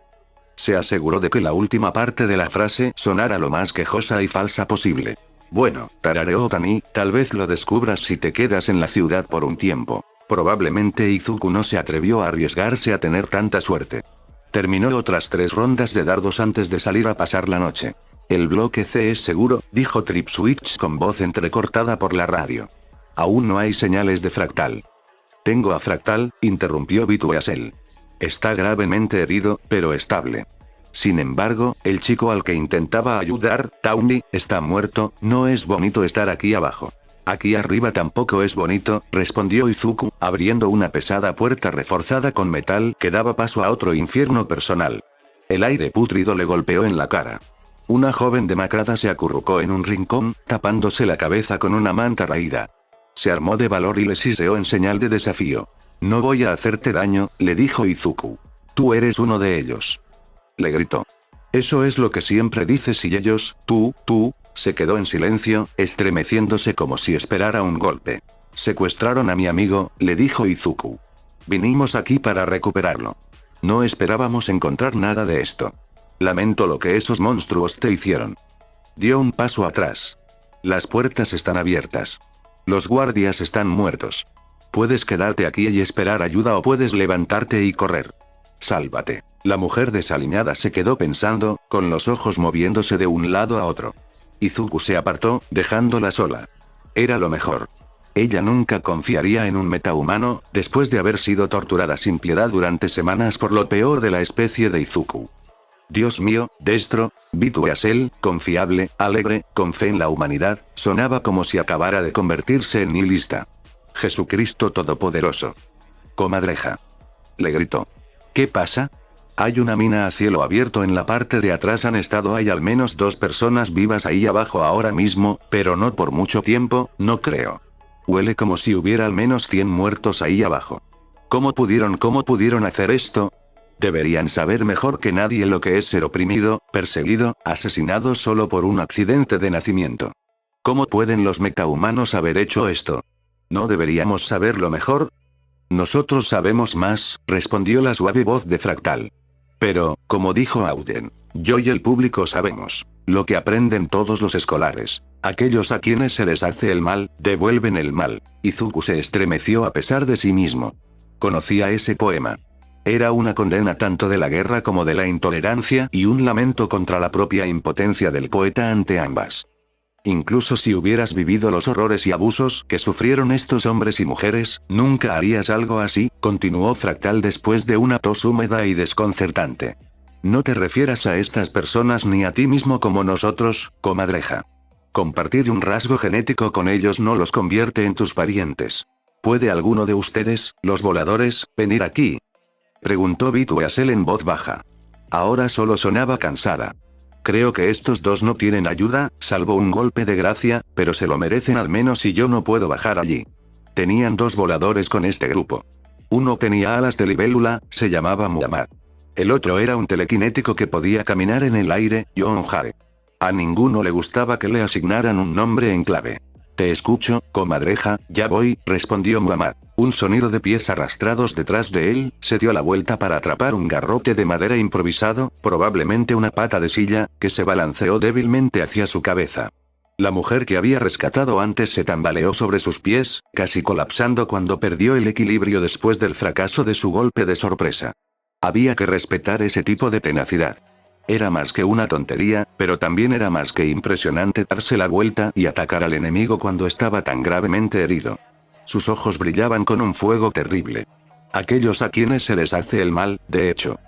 Se aseguró de que la última parte de la frase sonara lo más quejosa y falsa posible. Bueno, tarareó Otani, tal vez lo descubras si te quedas en la ciudad por un tiempo. Probablemente Izuku no se atrevió a arriesgarse a tener tanta suerte. Terminó otras 3 rondas de dardos antes de salir a pasar la noche. El bloque C es seguro, dijo Tripswitch con voz entrecortada por la radio. Aún no hay señales de Fractal. Tengo a Fractal, interrumpió Bituasel. Está gravemente herido, pero estable. Sin embargo, el chico al que intentaba ayudar, Tawny, está muerto. No es bonito estar aquí abajo. Aquí arriba tampoco es bonito, respondió Izuku, abriendo una pesada puerta reforzada con metal que daba paso a otro infierno personal. El aire pútrido le golpeó en la cara. Una joven demacrada se acurrucó en un rincón, tapándose la cabeza con una manta raída. Se armó de valor y le siseó en señal de desafío. No voy a hacerte daño, le dijo Izuku. Tú eres uno de ellos. Le gritó. Eso es lo que siempre dices y ellos, tú, se quedó en silencio, estremeciéndose como si esperara un golpe. Secuestraron a mi amigo, le dijo Izuku. Vinimos aquí para recuperarlo. No esperábamos encontrar nada de esto. Lamento lo que esos monstruos te hicieron. Dio un paso atrás. Las puertas están abiertas. Los guardias están muertos. Puedes quedarte aquí y esperar ayuda o puedes levantarte y correr. Sálvate. La mujer desaliñada se quedó pensando, con los ojos moviéndose de un lado a otro. Izuku se apartó, dejándola sola. Era lo mejor. Ella nunca confiaría en un metahumano, después de haber sido torturada sin piedad durante semanas por lo peor de la especie de Izuku. Dios mío, Destro, Bituasel, confiable, alegre, con fe en la humanidad, sonaba como si acabara de convertirse en nihilista. Jesucristo Todopoderoso. Comadreja. Le gritó. ¿Qué pasa? Hay una mina a cielo abierto en la parte de atrás. Hay al menos 2 personas vivas ahí abajo ahora mismo, pero no por mucho tiempo, no creo. Huele como si hubiera al menos 100 muertos ahí abajo. ¿Cómo pudieron hacer esto? Deberían saber mejor que nadie lo que es ser oprimido, perseguido, asesinado solo por un accidente de nacimiento. ¿Cómo pueden los metahumanos haber hecho esto? ¿No deberíamos saberlo mejor? Nosotros sabemos más, respondió la suave voz de Fractal. Pero, como dijo Auden, yo y el público sabemos. Lo que aprenden todos los escolares. Aquellos a quienes se les hace el mal, devuelven el mal. Izuku se estremeció a pesar de sí mismo. Conocía ese poema. Era una condena tanto de la guerra como de la intolerancia y un lamento contra la propia impotencia del poeta ante ambas. Incluso si hubieras vivido los horrores y abusos que sufrieron estos hombres y mujeres, nunca harías algo así, continuó Fractal después de una tos húmeda y desconcertante. No te refieras a estas personas ni a ti mismo como nosotros, comadreja. Compartir un rasgo genético con ellos no los convierte en tus parientes. ¿Puede alguno de ustedes, los voladores, venir aquí? Preguntó Bituasel en voz baja. Ahora solo sonaba cansada. Creo que estos dos no tienen ayuda, salvo un golpe de gracia, pero se lo merecen al menos si yo no puedo bajar allí. Tenían 2 voladores con este grupo. Uno tenía alas de libélula, se llamaba Muhammad. El otro era un telequinético que podía caminar en el aire, Yonhare. A ninguno le gustaba que le asignaran un nombre en clave. Te escucho, comadreja, ya voy, respondió Muhammad. Un sonido de pies arrastrados detrás de él, se dio la vuelta para atrapar un garrote de madera improvisado, probablemente una pata de silla, que se balanceó débilmente hacia su cabeza. La mujer que había rescatado antes se tambaleó sobre sus pies, casi colapsando cuando perdió el equilibrio después del fracaso de su golpe de sorpresa. Había que respetar ese tipo de tenacidad. Era más que una tontería, pero también era más que impresionante darse la vuelta y atacar al enemigo cuando estaba tan gravemente herido. Sus ojos brillaban con un fuego terrible. Aquellos a quienes se les hace el mal, de hecho.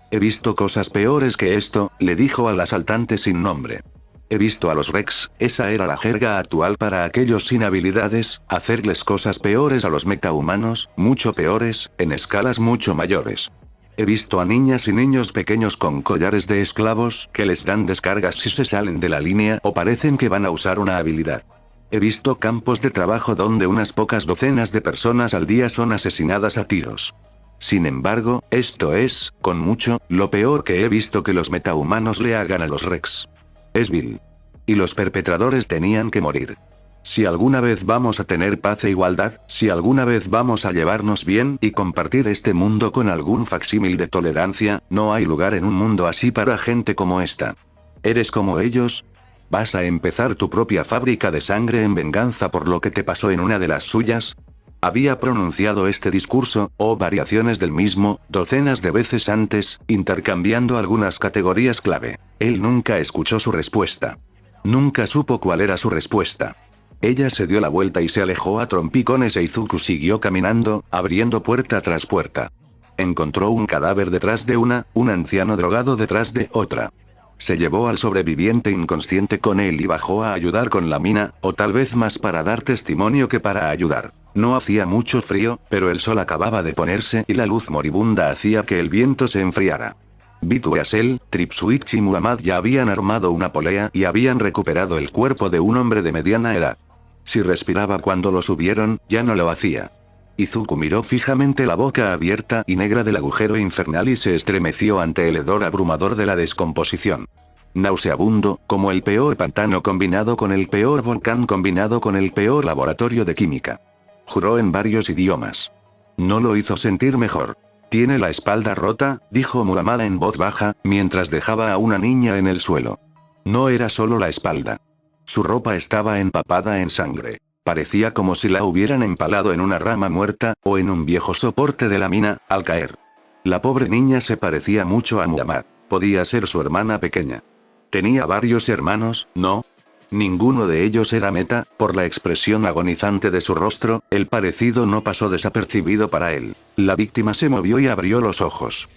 He visto cosas peores que esto, le dijo al asaltante sin nombre. He visto a los Rex, esa era la jerga actual para aquellos sin habilidades, hacerles cosas peores a los metahumanos, mucho peores, en escalas mucho mayores. He visto a niñas y niños pequeños con collares de esclavos que les dan descargas si se salen de la línea o parecen que van a usar una habilidad. He visto campos de trabajo donde unas pocas docenas de personas al día son asesinadas a tiros. Sin embargo, esto es, con mucho, lo peor que he visto que los metahumanos le hagan a los Rex. Es vil. Y los perpetradores tenían que morir. Si alguna vez vamos a tener paz e igualdad, si alguna vez vamos a llevarnos bien y compartir este mundo con algún facsímil de tolerancia, no hay lugar en un mundo así para gente como esta. ¿Eres como ellos? ¿Vas a empezar tu propia fábrica de sangre en venganza por lo que te pasó en una de las suyas? Había pronunciado este discurso, o variaciones del mismo, docenas de veces antes, intercambiando algunas categorías clave. Él nunca escuchó su respuesta. Nunca supo cuál era su respuesta. Ella se dio la vuelta y se alejó a trompicones e Izuku siguió caminando, abriendo puerta tras puerta. Encontró un cadáver detrás de un anciano drogado detrás de otra. Se llevó al sobreviviente inconsciente con él y bajó a ayudar con la mina, o tal vez más para dar testimonio que para ayudar. No hacía mucho frío, pero el sol acababa de ponerse y la luz moribunda hacía que el viento se enfriara. Bituasel, Tripsuich y Muhammad ya habían armado una polea y habían recuperado el cuerpo de un hombre de mediana edad. Si respiraba cuando lo subieron, ya no lo hacía. Izuku miró fijamente la boca abierta y negra del agujero infernal y se estremeció ante el hedor abrumador de la descomposición. Nauseabundo, como el peor pantano combinado con el peor volcán combinado con el peor laboratorio de química. Juró en varios idiomas. No lo hizo sentir mejor. «Tiene la espalda rota», dijo Muhammad en voz baja, mientras dejaba a una niña en el suelo. No era solo la espalda. Su ropa estaba empapada en sangre. Parecía como si la hubieran empalado en una rama muerta, o en un viejo soporte de la mina, al caer. La pobre niña se parecía mucho a Muhammad. Podía ser su hermana pequeña. Tenía varios hermanos, ¿no? Ninguno de ellos era Meta, por la expresión agonizante de su rostro, el parecido no pasó desapercibido para él. La víctima se movió y abrió los ojos.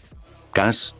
«¿Cass?»,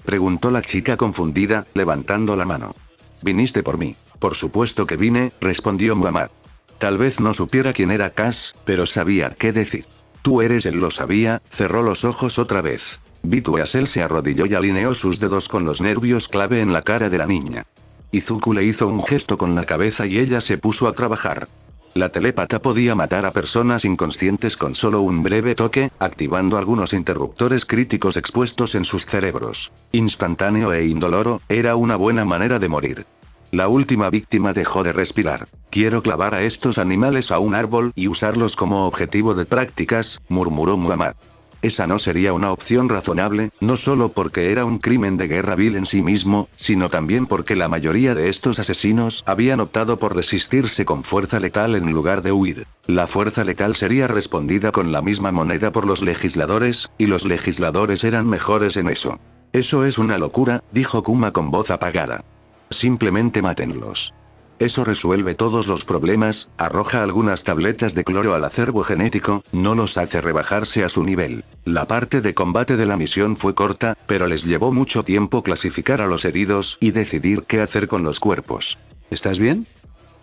preguntó la chica confundida, levantando la mano. «¿Viniste por mí?». «Por supuesto que vine», respondió Muhammad. Tal vez no supiera quién era Cass, pero sabía qué decir. «Tú eres él», lo sabía, cerró los ojos otra vez. Bituasel se arrodilló y alineó sus dedos con los nervios clave en la cara de la niña. Izuku le hizo un gesto con la cabeza y ella se puso a trabajar. La telépata podía matar a personas inconscientes con solo un breve toque, activando algunos interruptores críticos expuestos en sus cerebros. Instantáneo e indoloro, era una buena manera de morir. La última víctima dejó de respirar. Quiero clavar a estos animales a un árbol y usarlos como objetivo de prácticas, murmuró Muhammad. Esa no sería una opción razonable, no solo porque era un crimen de guerra vil en sí mismo, sino también porque la mayoría de estos asesinos habían optado por resistirse con fuerza letal en lugar de huir. La fuerza letal sería respondida con la misma moneda por los legisladores, y los legisladores eran mejores en eso. Eso es una locura, dijo Kuma con voz apagada. Simplemente mátenlos. Eso resuelve todos los problemas, arroja algunas tabletas de cloro al acervo genético, no los hace rebajarse a su nivel. La parte de combate de la misión fue corta, pero les llevó mucho tiempo clasificar a los heridos y decidir qué hacer con los cuerpos. ¿Estás bien?,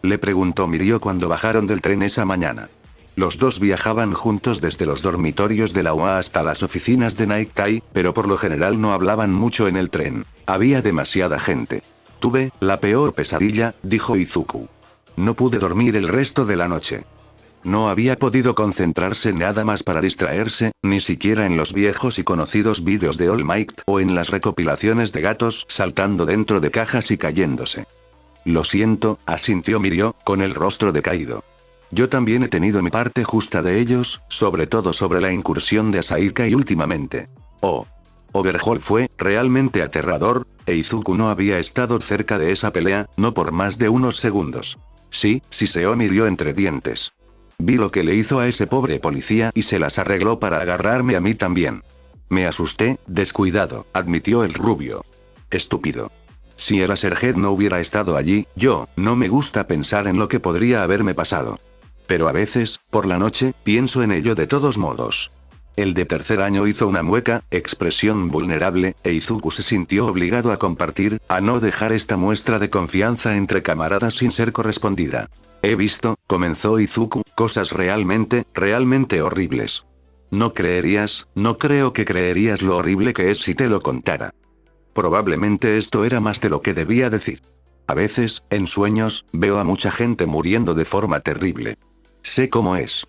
le preguntó Mirio cuando bajaron del tren esa mañana. Los dos viajaban juntos desde los dormitorios de la UA hasta las oficinas de Night Tai, pero por lo general no hablaban mucho en el tren. Había demasiada gente. Tuve la peor pesadilla, dijo Izuku. No pude dormir el resto de la noche. No había podido concentrarse en nada más para distraerse, ni siquiera en los viejos y conocidos vídeos de All Might o en las recopilaciones de gatos saltando dentro de cajas y cayéndose. Lo siento, asintió Mirio, con el rostro decaído. Yo también he tenido mi parte justa de ellos, sobre todo sobre la incursión de Asahika y últimamente. Oh. Overhaul fue realmente aterrador, e Izuku no había estado cerca de esa pelea, no por más de unos segundos. Sí, siseó Mirio entre dientes. Vi lo que le hizo a ese pobre policía y se las arregló para agarrarme a mí también. Me asusté, descuidado, admitió el rubio. Estúpido. Si el Aserhead no hubiera estado allí, no me gusta pensar en lo que podría haberme pasado. Pero a veces, por la noche, pienso en ello de todos modos. El de tercer año hizo una mueca, expresión vulnerable, e Izuku se sintió obligado a compartir, a no dejar esta muestra de confianza entre camaradas sin ser correspondida. He visto, comenzó Izuku, cosas realmente horribles. No creo que creerías lo horrible que es si te lo contara. Probablemente esto era más de lo que debía decir. A veces, en sueños, veo a mucha gente muriendo de forma terrible. Sé cómo es.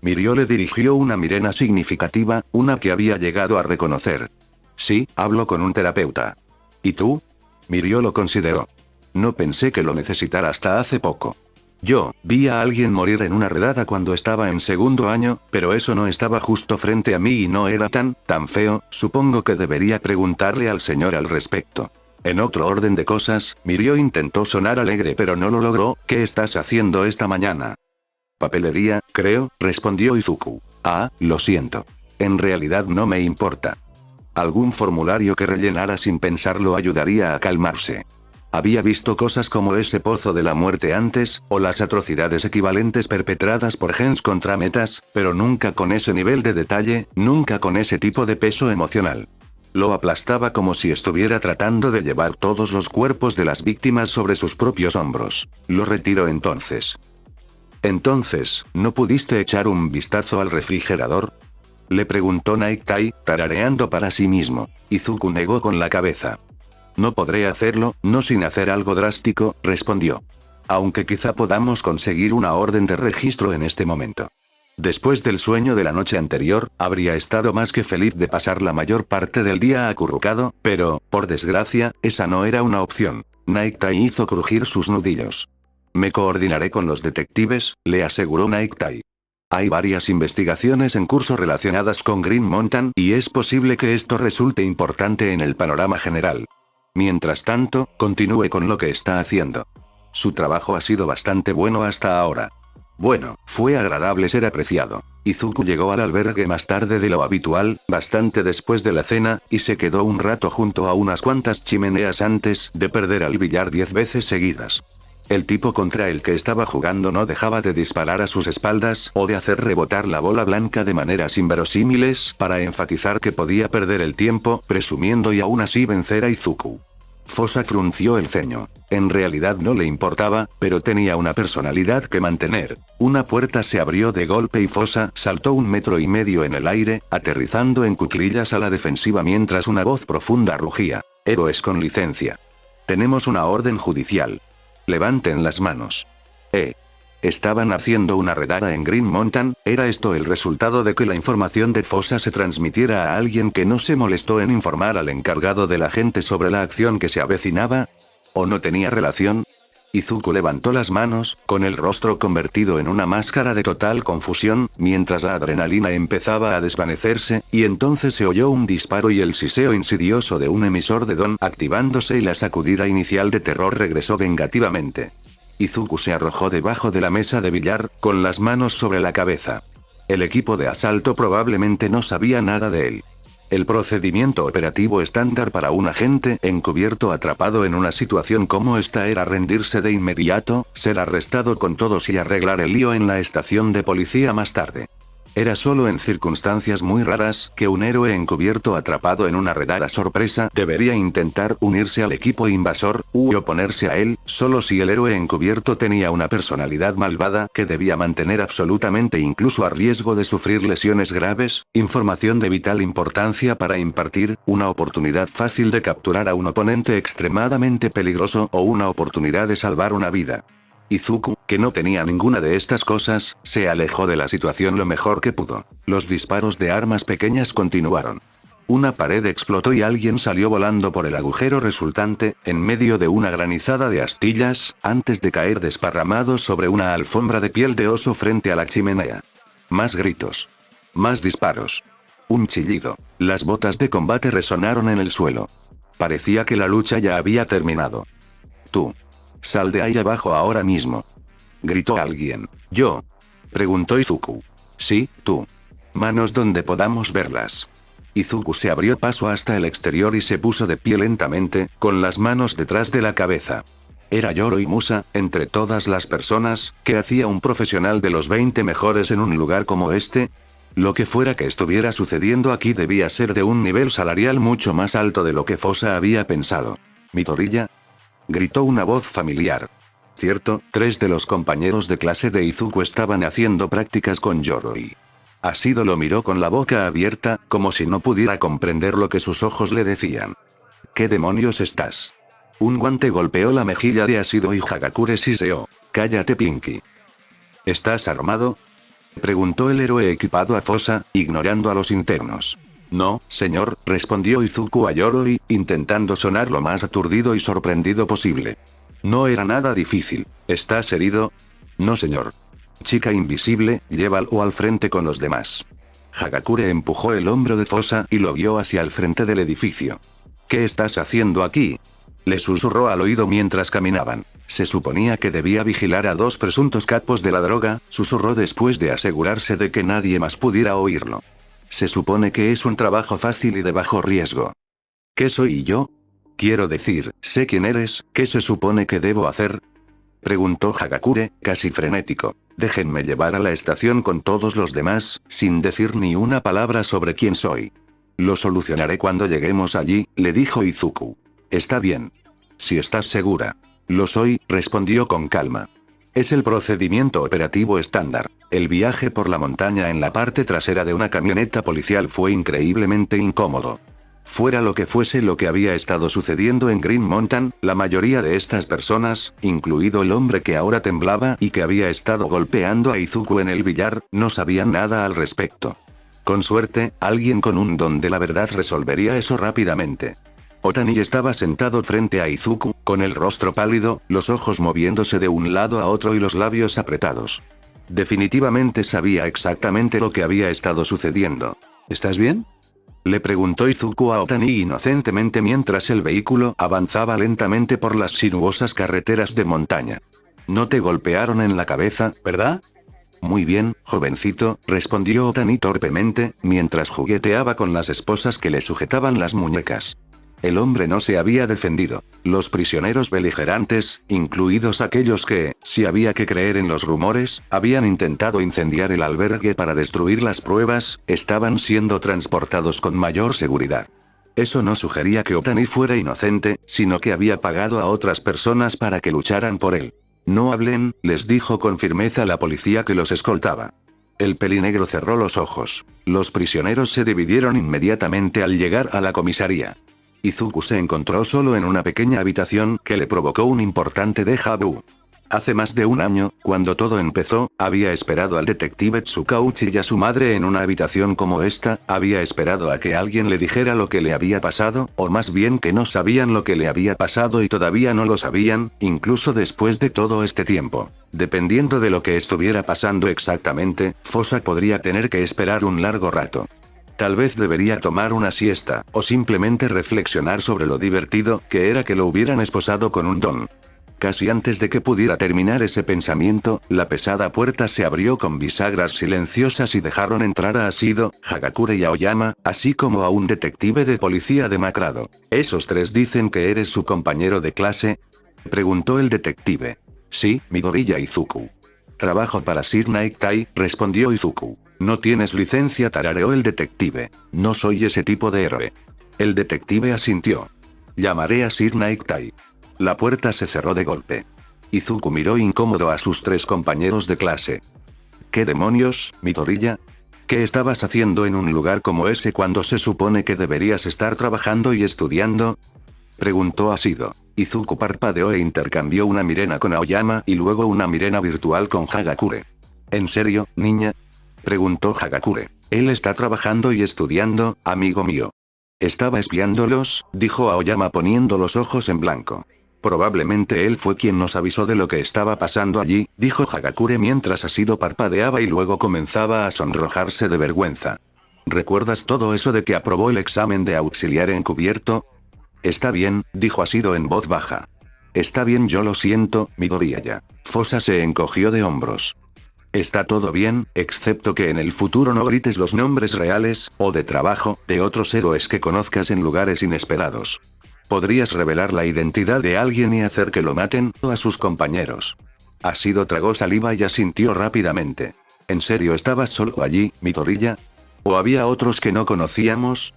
Mirio le dirigió una mirada significativa, una que había llegado a reconocer. Sí, hablo con un terapeuta. ¿Y tú? Mirio lo consideró. No pensé que lo necesitara hasta hace poco. Yo vi a alguien morir en una redada cuando estaba en segundo año, pero eso no estaba justo frente a mí y no era tan feo, supongo que debería preguntarle al señor al respecto. En otro orden de cosas, Mirio intentó sonar alegre pero no lo logró. ¿Qué estás haciendo esta mañana? Papelería, creo, respondió Izuku. Ah, lo siento. En realidad no me importa. Algún formulario que rellenara sin pensarlo ayudaría a calmarse. Había visto cosas como ese pozo de la muerte antes, o las atrocidades equivalentes perpetradas por gens contra metas, pero nunca con ese nivel de detalle, nunca con ese tipo de peso emocional. Lo aplastaba como si estuviera tratando de llevar todos los cuerpos de las víctimas sobre sus propios hombros. Lo retiró entonces. Entonces, ¿no pudiste echar un vistazo al refrigerador?, le preguntó Night Tai, tarareando para sí mismo. Izuku negó con la cabeza. No podré hacerlo, no sin hacer algo drástico, respondió. Aunque quizá podamos conseguir una orden de registro en este momento. Después del sueño de la noche anterior, habría estado más que feliz de pasar la mayor parte del día acurrucado, pero, por desgracia, esa no era una opción. Night Tai hizo crujir sus nudillos. Me coordinaré con los detectives, le aseguró Night Tai. Hay varias investigaciones en curso relacionadas con Green Mountain y es posible que esto resulte importante en el panorama general. Mientras tanto, continúe con lo que está haciendo. Su trabajo ha sido bastante bueno hasta ahora. Bueno, fue agradable ser apreciado. Izuku llegó al albergue más tarde de lo habitual, bastante después de la cena, y se quedó un rato junto a unas cuantas chimeneas antes de perder al billar 10 veces seguidas. El tipo contra el que estaba jugando no dejaba de disparar a sus espaldas o de hacer rebotar la bola blanca de maneras inverosímiles para enfatizar que podía perder el tiempo presumiendo y aún así vencer a Izuku. Fosa frunció el ceño. En realidad no le importaba, pero tenía una personalidad que mantener. Una puerta se abrió de golpe y Fosa saltó 1,5 metros en el aire, aterrizando en cuclillas a la defensiva mientras una voz profunda rugía. Héroes con licencia. Tenemos una orden judicial. Levanten las manos. Estaban haciendo una redada en Green Mountain. ¿Era esto el resultado de que la información de Fosa se transmitiera a alguien que no se molestó en informar al encargado de la gente sobre la acción que se avecinaba? ¿O no tenía relación? Izuku levantó las manos, con el rostro convertido en una máscara de total confusión, mientras la adrenalina empezaba a desvanecerse, y entonces se oyó un disparo y el siseo insidioso de un emisor de don activándose y la sacudida inicial de terror regresó vengativamente. Izuku se arrojó debajo de la mesa de billar, con las manos sobre la cabeza. El equipo de asalto probablemente no sabía nada de él. El procedimiento operativo estándar para un agente encubierto atrapado en una situación como esta era rendirse de inmediato, ser arrestado con todos y arreglar el lío en la estación de policía más tarde. Era solo en circunstancias muy raras que un héroe encubierto atrapado en una redada sorpresa debería intentar unirse al equipo invasor, u oponerse a él, solo si el héroe encubierto tenía una personalidad malvada que debía mantener absolutamente incluso a riesgo de sufrir lesiones graves, información de vital importancia para impartir, una oportunidad fácil de capturar a un oponente extremadamente peligroso o una oportunidad de salvar una vida. Izuku, que no tenía ninguna de estas cosas, se alejó de la situación lo mejor que pudo. Los disparos de armas pequeñas continuaron. Una pared explotó y alguien salió volando por el agujero resultante, en medio de una granizada de astillas, antes de caer desparramado sobre una alfombra de piel de oso frente a la chimenea. Más gritos. Más disparos. Un chillido. Las botas de combate resonaron en el suelo. Parecía que la lucha ya había terminado. Tú. Sal de ahí abajo ahora mismo. Gritó alguien. ¿Yo? Preguntó Izuku. Sí, tú. Manos donde podamos verlas. Izuku se abrió paso hasta el exterior y se puso de pie lentamente, con las manos detrás de la cabeza. Era Yoroi Musa, entre todas las personas, que hacía un profesional de los 20 mejores en un lugar como este. Lo que fuera que estuviera sucediendo aquí debía ser de un nivel salarial mucho más alto de lo que Fosa había pensado. ¿Midoriya? Gritó una voz familiar. Cierto, 3 de los compañeros de clase de Izuku estaban haciendo prácticas con Yoroi. Asido lo miró con la boca abierta, como si no pudiera comprender lo que sus ojos le decían. ¿Qué demonios estás? Un guante golpeó la mejilla de Asido y Hagakure siseó. Cállate, Pinky. ¿Estás armado? Preguntó el héroe equipado a Fosa, ignorando a los internos. No, señor, respondió Izuku a Yoroi, intentando sonar lo más aturdido y sorprendido posible. No era nada difícil. ¿Estás herido? No, señor. Chica invisible, llévalo al frente con los demás. Hagakure empujó el hombro de Fosa y lo guió hacia el frente del edificio. ¿Qué estás haciendo aquí? Le susurró al oído mientras caminaban. Se suponía que debía vigilar a 2 presuntos capos de la droga, susurró después de asegurarse de que nadie más pudiera oírlo. Se supone que es un trabajo fácil y de bajo riesgo. ¿Qué soy yo? Quiero decir, sé quién eres, ¿qué se supone que debo hacer? Preguntó Hagakure, casi frenético. Déjenme llevar a la estación con todos los demás, sin decir ni una palabra sobre quién soy. Lo solucionaré cuando lleguemos allí, le dijo Izuku. Está bien. Si estás segura. Lo soy, respondió con calma. Es el procedimiento operativo estándar. El viaje por la montaña en la parte trasera de una camioneta policial fue increíblemente incómodo. Fuera lo que fuese lo que había estado sucediendo en Green Mountain, la mayoría de estas personas, incluido el hombre que ahora temblaba y que había estado golpeando a Izuku en el billar, no sabían nada al respecto. Con suerte, alguien con un don de la verdad resolvería eso rápidamente. Otani estaba sentado frente a Izuku, con el rostro pálido, los ojos moviéndose de un lado a otro y los labios apretados. Definitivamente sabía exactamente lo que había estado sucediendo. ¿Estás bien? Le preguntó Izuku a Otani inocentemente mientras el vehículo avanzaba lentamente por las sinuosas carreteras de montaña. No te golpearon en la cabeza, ¿verdad? Muy bien, jovencito, respondió Otani torpemente, mientras jugueteaba con las esposas que le sujetaban las muñecas. El hombre no se había defendido. Los prisioneros beligerantes, incluidos aquellos que, si había que creer en los rumores, habían intentado incendiar el albergue para destruir las pruebas, estaban siendo transportados con mayor seguridad. Eso no sugería que Otani fuera inocente, sino que había pagado a otras personas para que lucharan por él. No hablen, les dijo con firmeza la policía que los escoltaba. El pelinegro cerró los ojos. Los prisioneros se dividieron inmediatamente al llegar a la comisaría. Izuku se encontró solo en una pequeña habitación que le provocó un importante déjà vu. Hace más de un año, cuando todo empezó, había esperado al detective Tsukauchi y a su madre en una habitación como esta, había esperado a que alguien le dijera lo que le había pasado, o más bien que no sabían lo que le había pasado y todavía no lo sabían, incluso después de todo este tiempo. Dependiendo de lo que estuviera pasando exactamente, Fosa podría tener que esperar un largo rato. Tal vez debería tomar una siesta, o simplemente reflexionar sobre lo divertido que era que lo hubieran esposado con un don. Casi antes de que pudiera terminar ese pensamiento, la pesada puerta se abrió con bisagras silenciosas y dejaron entrar a Ashido, Hagakure y Aoyama, así como a un detective de policía demacrado. ¿Esos tres dicen que eres su compañero de clase?, preguntó el detective. Sí, Midoriya Izuku. Trabajo para Sir Naektai, respondió Izuku. No tienes licencia, tarareó el detective. No soy ese tipo de héroe. El detective asintió. Llamaré a Sir Naektai. La puerta se cerró de golpe. Izuku miró incómodo a sus tres compañeros de clase. ¿Qué demonios, Midoriya? ¿Qué estabas haciendo en un lugar como ese cuando se supone que deberías estar trabajando y estudiando?, preguntó Ashido. Izuku parpadeó e intercambió una mirena con Aoyama y luego una mirena virtual con Hagakure. ¿En serio, niña?, preguntó Hagakure. Él está trabajando y estudiando, amigo mío. Estaba espiándolos, dijo Aoyama poniendo los ojos en blanco. Probablemente él fue quien nos avisó de lo que estaba pasando allí, dijo Hagakure mientras Ashido parpadeaba y luego comenzaba a sonrojarse de vergüenza. ¿Recuerdas todo eso de que aprobó el examen de auxiliar encubierto? Está bien, dijo Ashido en voz baja. Está bien, yo lo siento, Midoriya. Fosa se encogió de hombros. Está todo bien, excepto que en el futuro no grites los nombres reales, o de trabajo, de otros héroes que conozcas en lugares inesperados. Podrías revelar la identidad de alguien y hacer que lo maten, o a sus compañeros. Ashido tragó saliva y asintió rápidamente. ¿En serio estabas solo allí, Midoriya? ¿O había otros que no conocíamos?,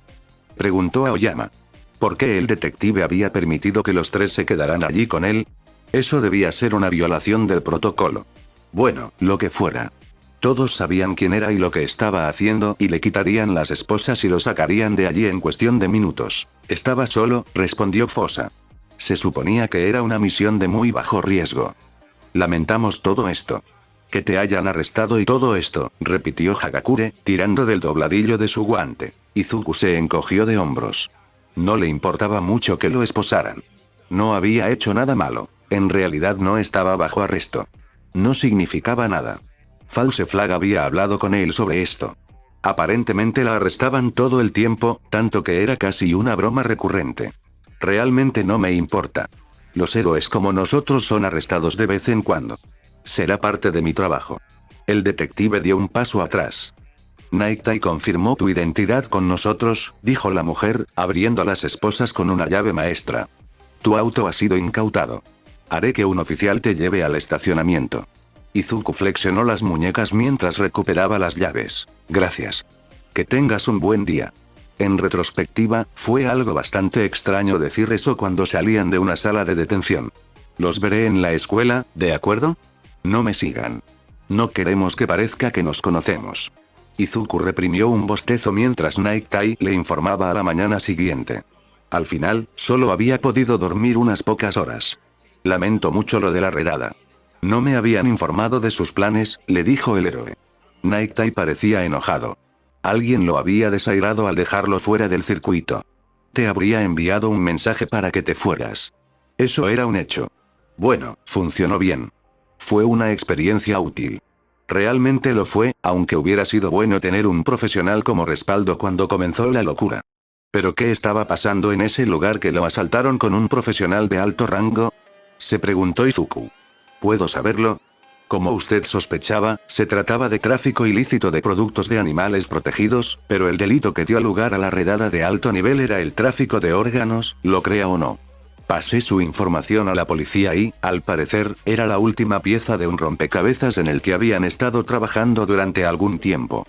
preguntó Aoyama. ¿Por qué el detective había permitido que los tres se quedaran allí con él? Eso debía ser una violación del protocolo. Bueno, lo que fuera. Todos sabían quién era y lo que estaba haciendo y le quitarían las esposas y lo sacarían de allí en cuestión de minutos. Estaba solo, respondió Fosa. Se suponía que era una misión de muy bajo riesgo. Lamentamos todo esto. Que te hayan arrestado y todo esto, repitió Hagakure, tirando del dobladillo de su guante. Izuku se encogió de hombros. No le importaba mucho que lo esposaran. No había hecho nada malo. En realidad no estaba bajo arresto. No significaba nada. False Flag había hablado con él sobre esto. Aparentemente la arrestaban todo el tiempo, tanto que era casi una broma recurrente. Realmente no me importa. Los héroes como nosotros son arrestados de vez en cuando. Será parte de mi trabajo. El detective dio un paso atrás. Naektai confirmó tu identidad con nosotros, dijo la mujer, abriendo las esposas con una llave maestra. Tu auto ha sido incautado. Haré que un oficial te lleve al estacionamiento. Izuku flexionó las muñecas mientras recuperaba las llaves. Gracias. Que tengas un buen día. En retrospectiva, fue algo bastante extraño decir eso cuando salían de una sala de detención. Los veré en la escuela, ¿de acuerdo? No me sigan. No queremos que parezca que nos conocemos. Izuku reprimió un bostezo mientras Naektai le informaba a la mañana siguiente. Al final, solo había podido dormir unas pocas horas. Lamento mucho lo de la redada. No me habían informado de sus planes, le dijo el héroe. Naektai parecía enojado. Alguien lo había desairado al dejarlo fuera del circuito. Te habría enviado un mensaje para que te fueras. Eso era un hecho. Bueno, funcionó bien. Fue una experiencia útil. Realmente lo fue, aunque hubiera sido bueno tener un profesional como respaldo cuando comenzó la locura. ¿Pero qué estaba pasando en ese lugar que lo asaltaron con un profesional de alto rango?, se preguntó Izuku. ¿Puedo saberlo? Como usted sospechaba, se trataba de tráfico ilícito de productos de animales protegidos, pero el delito que dio lugar a la redada de alto nivel era el tráfico de órganos, lo crea o no. Pasé su información a la policía y, al parecer, era la última pieza de un rompecabezas en el que habían estado trabajando durante algún tiempo.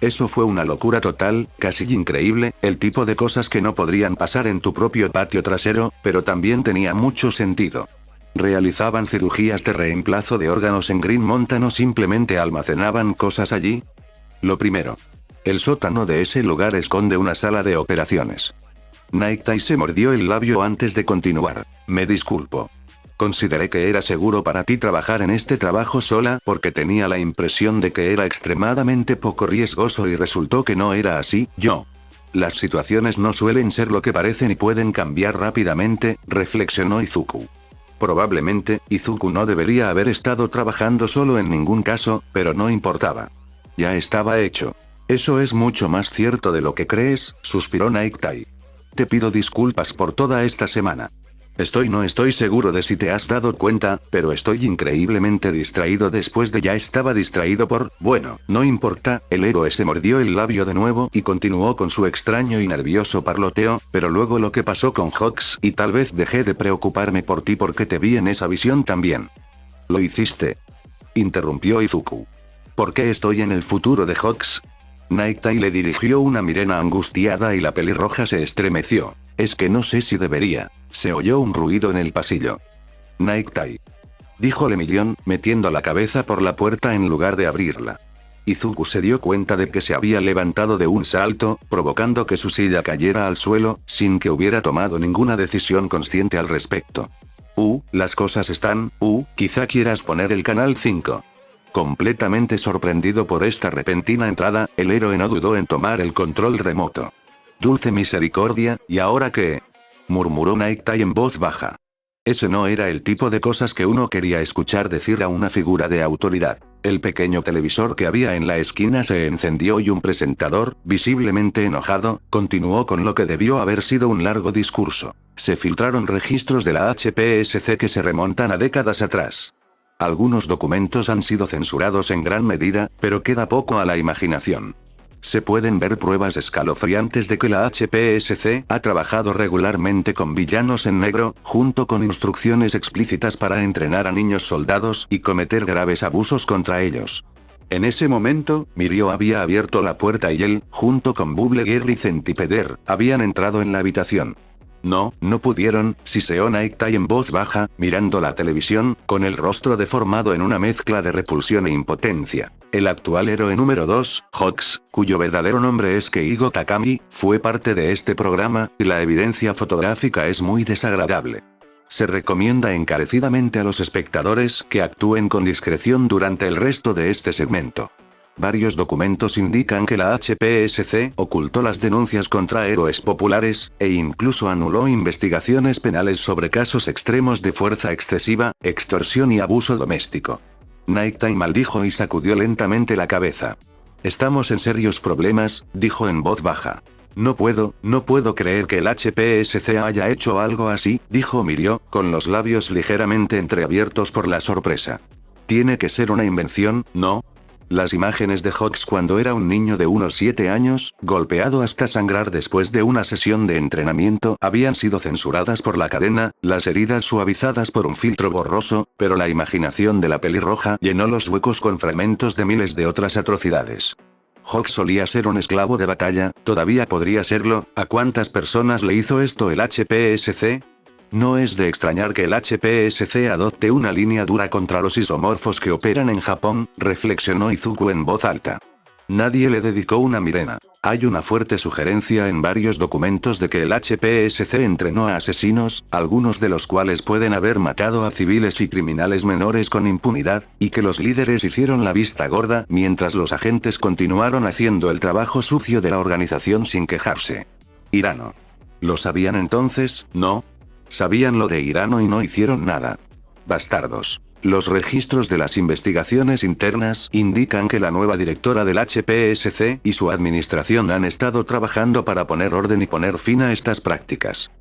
Eso fue una locura total, casi increíble, el tipo de cosas que no podrían pasar en tu propio patio trasero, pero también tenía mucho sentido. ¿Realizaban cirugías de reemplazo de órganos en Green Mountain o simplemente almacenaban cosas allí? Lo primero. El sótano de ese lugar esconde una sala de operaciones. Night Tai se mordió el labio antes de continuar. Me disculpo. Consideré que era seguro para ti trabajar en este trabajo sola porque tenía la impresión de que era extremadamente poco riesgoso y resultó que no era así, yo. Las situaciones no suelen ser lo que parecen y pueden cambiar rápidamente, reflexionó Izuku. Probablemente, Izuku no debería haber estado trabajando solo en ningún caso, pero no importaba. Ya estaba hecho. Eso es mucho más cierto de lo que crees, suspiró Night Tai. Te pido disculpas por toda esta semana. No estoy seguro de si te has dado cuenta, pero estoy increíblemente distraído después de ya estaba distraído por, bueno, no importa, el héroe se mordió el labio de nuevo y continuó con su extraño y nervioso parloteo, pero luego lo que pasó con Hawks y tal vez dejé de preocuparme por ti porque te vi en esa visión también. ¿Lo hiciste? Interrumpió Izuku. ¿Por qué estoy en el futuro de Hawks? Night Tai le dirigió una mirada angustiada y la pelirroja se estremeció. Es que no sé si debería. Se oyó un ruido en el pasillo. Night Tai. Dijo Lemillion, metiendo la cabeza por la puerta en lugar de abrirla. Izuku se dio cuenta de que se había levantado de un salto, provocando que su silla cayera al suelo, sin que hubiera tomado ninguna decisión consciente al respecto. Las cosas están, quizá quieras poner el canal 5. Completamente sorprendido por esta repentina entrada, el héroe no dudó en tomar el control remoto. Dulce misericordia, ¿y ahora qué? Murmuró Night Tai en voz baja. Ese no era el tipo de cosas que uno quería escuchar decir a una figura de autoridad. El pequeño televisor que había en la esquina se encendió y un presentador, visiblemente enojado, continuó con lo que debió haber sido un largo discurso. Se filtraron registros de la HPSC que se remontan a décadas atrás. Algunos documentos han sido censurados en gran medida, pero queda poco a la imaginación. Se pueden ver pruebas escalofriantes de que la HPSC ha trabajado regularmente con villanos en negro, junto con instrucciones explícitas para entrenar a niños soldados y cometer graves abusos contra ellos. En ese momento, Mirio había abierto la puerta y él, junto con Bubblegirl y Centipeder, habían entrado en la habitación. No pudieron, siseó Night Tai en voz baja, mirando la televisión, con el rostro deformado en una mezcla de repulsión e impotencia. El actual héroe número 2, Hawks, cuyo verdadero nombre es Keigo Takami, fue parte de este programa, y la evidencia fotográfica es muy desagradable. Se recomienda encarecidamente a los espectadores que actúen con discreción durante el resto de este segmento. Varios documentos indican que la HPSC ocultó las denuncias contra héroes populares, e incluso anuló investigaciones penales sobre casos extremos de fuerza excesiva, extorsión y abuso doméstico. Night Tai maldijo y sacudió lentamente la cabeza. Estamos en serios problemas, dijo en voz baja. No puedo creer que el HPSC haya hecho algo así, dijo Mirio, con los labios ligeramente entreabiertos por la sorpresa. Tiene que ser una invención, ¿no? Las imágenes de Hawks cuando era un niño de unos 7 años, golpeado hasta sangrar después de una sesión de entrenamiento, habían sido censuradas por la cadena, las heridas suavizadas por un filtro borroso, pero la imaginación de la pelirroja llenó los huecos con fragmentos de miles de otras atrocidades. Hawks solía ser un esclavo de batalla, todavía podría serlo. ¿A cuántas personas le hizo esto el HPSC? No es de extrañar que el HPSC adopte una línea dura contra los isomorfos que operan en Japón, reflexionó Izuku en voz alta. Nadie le dedicó una mirena. Hay una fuerte sugerencia en varios documentos de que el HPSC entrenó a asesinos, algunos de los cuales pueden haber matado a civiles y criminales menores con impunidad, y que los líderes hicieron la vista gorda mientras los agentes continuaron haciendo el trabajo sucio de la organización sin quejarse. Hirano. ¿Lo sabían entonces, no? Sabían lo de Hirano y no hicieron nada. Bastardos. Los registros de las investigaciones internas indican que la nueva directora del HPSC y su administración han estado trabajando para poner orden y poner fin a estas prácticas.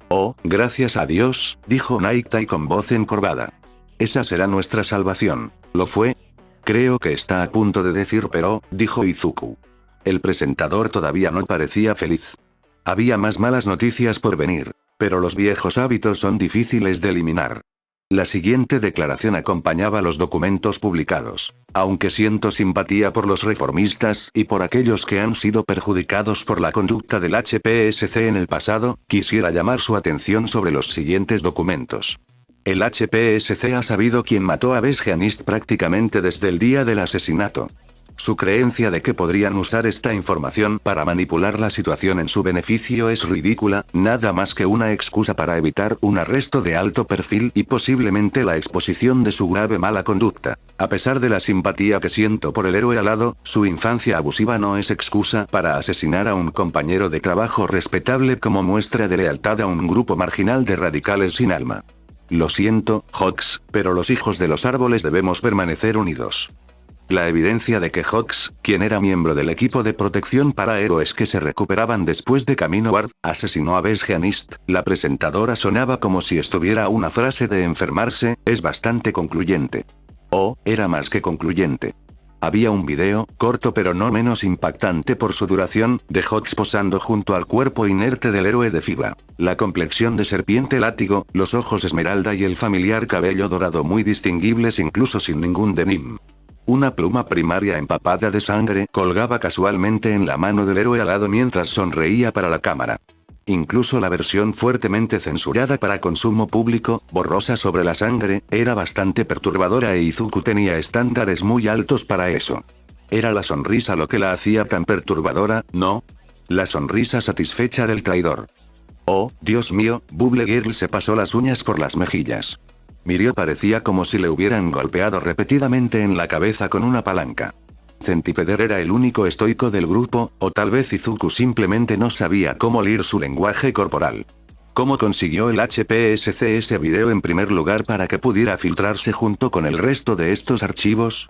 Oh, gracias a Dios, dijo Night Tai con voz encorvada. Esa será nuestra salvación. ¿Lo fue? Creo que está a punto de decir pero, dijo Izuku. El presentador todavía no parecía feliz. Había más malas noticias por venir. Pero los viejos hábitos son difíciles de eliminar. La siguiente declaración acompañaba los documentos publicados. Aunque siento simpatía por los reformistas y por aquellos que han sido perjudicados por la conducta del HPSC en el pasado, quisiera llamar su atención sobre los siguientes documentos. El HPSC ha sabido quién mató a Besjanist prácticamente desde el día del asesinato. Su creencia de que podrían usar esta información para manipular la situación en su beneficio es ridícula, nada más que una excusa para evitar un arresto de alto perfil y posiblemente la exposición de su grave mala conducta. A pesar de la simpatía que siento por el héroe alado, su infancia abusiva no es excusa para asesinar a un compañero de trabajo respetable como muestra de lealtad a un grupo marginal de radicales sin alma. Lo siento, Hawks, pero los hijos de los árboles debemos permanecer unidos. La evidencia de que Hawks, quien era miembro del equipo de protección para héroes que se recuperaban después de Camino Ward, asesinó a Besjanist, la presentadora sonaba como si estuviera una frase de enfermarse, es bastante concluyente. Oh, era más que concluyente. Había un video, corto pero no menos impactante por su duración, de Hawks posando junto al cuerpo inerte del héroe de fibra. La complexión de serpiente látigo, los ojos esmeralda y el familiar cabello dorado muy distinguibles incluso sin ningún denim. Una pluma primaria empapada de sangre colgaba casualmente en la mano del héroe alado mientras sonreía para la cámara. Incluso la versión fuertemente censurada para consumo público, borrosa sobre la sangre, era bastante perturbadora e Izuku tenía estándares muy altos para eso. ¿Era la sonrisa lo que la hacía tan perturbadora, no? La sonrisa satisfecha del traidor. Oh, Dios mío, Bubble Girl se pasó las uñas por las mejillas. Mirio parecía como si le hubieran golpeado repetidamente en la cabeza con una palanca. Centipeder era el único estoico del grupo, o tal vez Izuku simplemente no sabía cómo leer su lenguaje corporal. ¿Cómo consiguió el HPSC ese video en primer lugar para que pudiera filtrarse junto con el resto de estos archivos?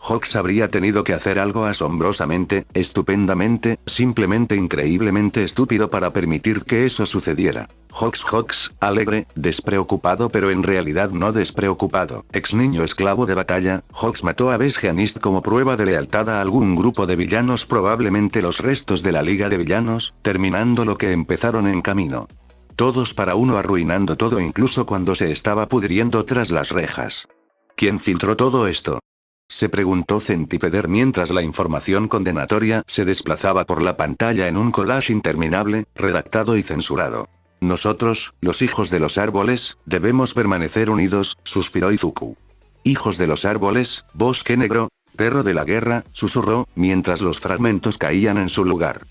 Hawks habría tenido que hacer algo asombrosamente, estupendamente, simplemente increíblemente estúpido para permitir que eso sucediera. Hawks, alegre, despreocupado pero en realidad no despreocupado, ex niño esclavo de batalla, Hawks mató a Besjanist como prueba de lealtad a algún grupo de villanos, probablemente los restos de la Liga de Villanos, terminando lo que empezaron en camino. Todos para uno arruinando todo incluso cuando se estaba pudriendo tras las rejas. ¿Quién filtró todo esto?, se preguntó Centipeder mientras la información condenatoria se desplazaba por la pantalla en un collage interminable, redactado y censurado. Nosotros, los hijos de los árboles, debemos permanecer unidos, suspiró Izuku. Hijos de los árboles, bosque negro, perro de la guerra, susurró, mientras los fragmentos caían en su lugar.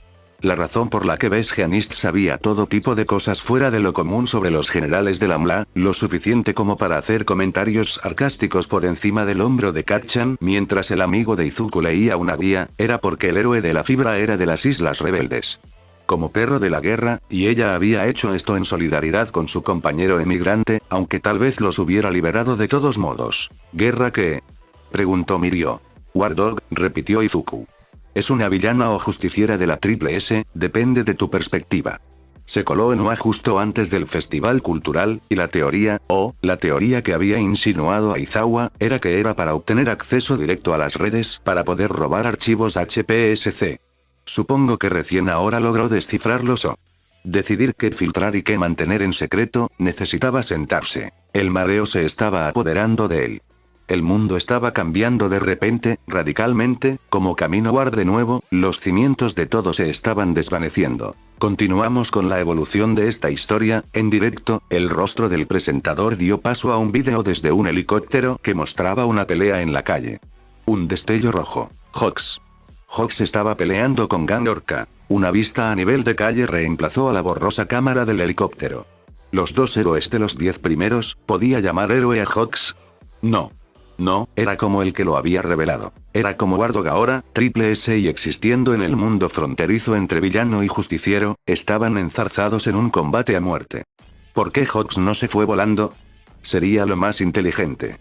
La razón por la que Besjanist sabía todo tipo de cosas fuera de lo común sobre los generales de la MLA, lo suficiente como para hacer comentarios sarcásticos por encima del hombro de Kacchan mientras el amigo de Izuku leía una guía, era porque el héroe de la fibra era de las Islas Rebeldes. Como perro de la guerra, y ella había hecho esto en solidaridad con su compañero emigrante, aunque tal vez los hubiera liberado de todos modos. ¿Guerra qué?, preguntó Mirio. War Dog, repitió Izuku. Es una villana o justiciera de la Triple S, depende de tu perspectiva. Se coló en OA justo antes del festival cultural, y la teoría que había insinuado Aizawa, era que era para obtener acceso directo a las redes para poder robar archivos HPSC. Supongo que recién ahora logró descifrarlos o decidir qué filtrar y qué mantener en secreto, necesitaba sentarse. El mareo se estaba apoderando de él. El mundo estaba cambiando de repente, radicalmente, como Camino Ward de nuevo, los cimientos de todo se estaban desvaneciendo. Continuamos con la evolución de esta historia, en directo, el rostro del presentador dio paso a un vídeo desde un helicóptero que mostraba una pelea en la calle. Un destello rojo. Hawks estaba peleando con Gang Orca. Una vista a nivel de calle reemplazó a la borrosa cámara del helicóptero. Los dos héroes de los 10 primeros, ¿podía llamar héroe a Hawks? No, era como el que lo había revelado. Era como War Dog ahora, Triple S y existiendo en el mundo fronterizo entre villano y justiciero, estaban enzarzados en un combate a muerte. ¿Por qué Hawks no se fue volando? Sería lo más inteligente.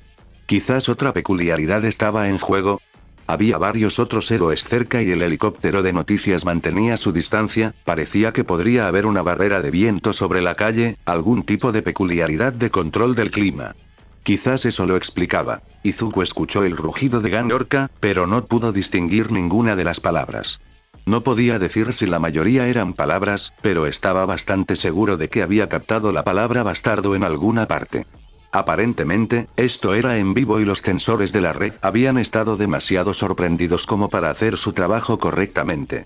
Quizás otra peculiaridad estaba en juego. Había varios otros héroes cerca y el helicóptero de noticias mantenía su distancia, parecía que podría haber una barrera de viento sobre la calle, algún tipo de peculiaridad de control del clima. Quizás eso lo explicaba. Izuku escuchó el rugido de Gang Orca, pero no pudo distinguir ninguna de las palabras. No podía decir si la mayoría eran palabras, pero estaba bastante seguro de que había captado la palabra bastardo en alguna parte. Aparentemente, esto era en vivo y los sensores de la red habían estado demasiado sorprendidos como para hacer su trabajo correctamente.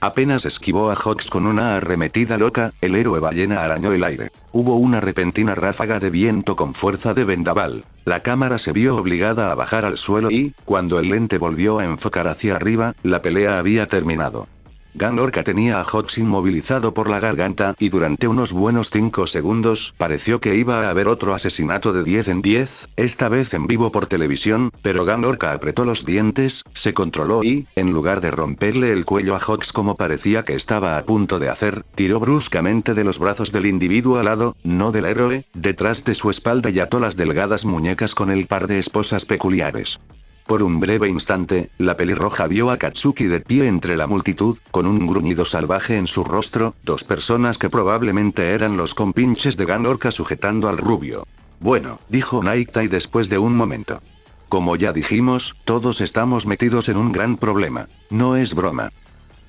Apenas esquivó a Hawks con una arremetida loca, el héroe ballena arañó el aire. Hubo una repentina ráfaga de viento con fuerza de vendaval. La cámara se vio obligada a bajar al suelo y, cuando el lente volvió a enfocar hacia arriba, la pelea había terminado. Gun Orca tenía a Hawks inmovilizado por la garganta y durante unos buenos 5 segundos pareció que iba a haber otro asesinato de 10 en 10, esta vez en vivo por televisión, pero Gun Orca apretó los dientes, se controló y, en lugar de romperle el cuello a Hawks como parecía que estaba a punto de hacer, tiró bruscamente de los brazos del individuo alado, no del héroe, detrás de su espalda y ató las delgadas muñecas con el par de esposas peculiares. Por un breve instante, la pelirroja vio a Katsuki de pie entre la multitud, con un gruñido salvaje en su rostro, 2 personas que probablemente eran los compinches de Gun Orca sujetando al rubio. Bueno, dijo Night Tai después de un momento. Como ya dijimos, todos estamos metidos en un gran problema. No es broma.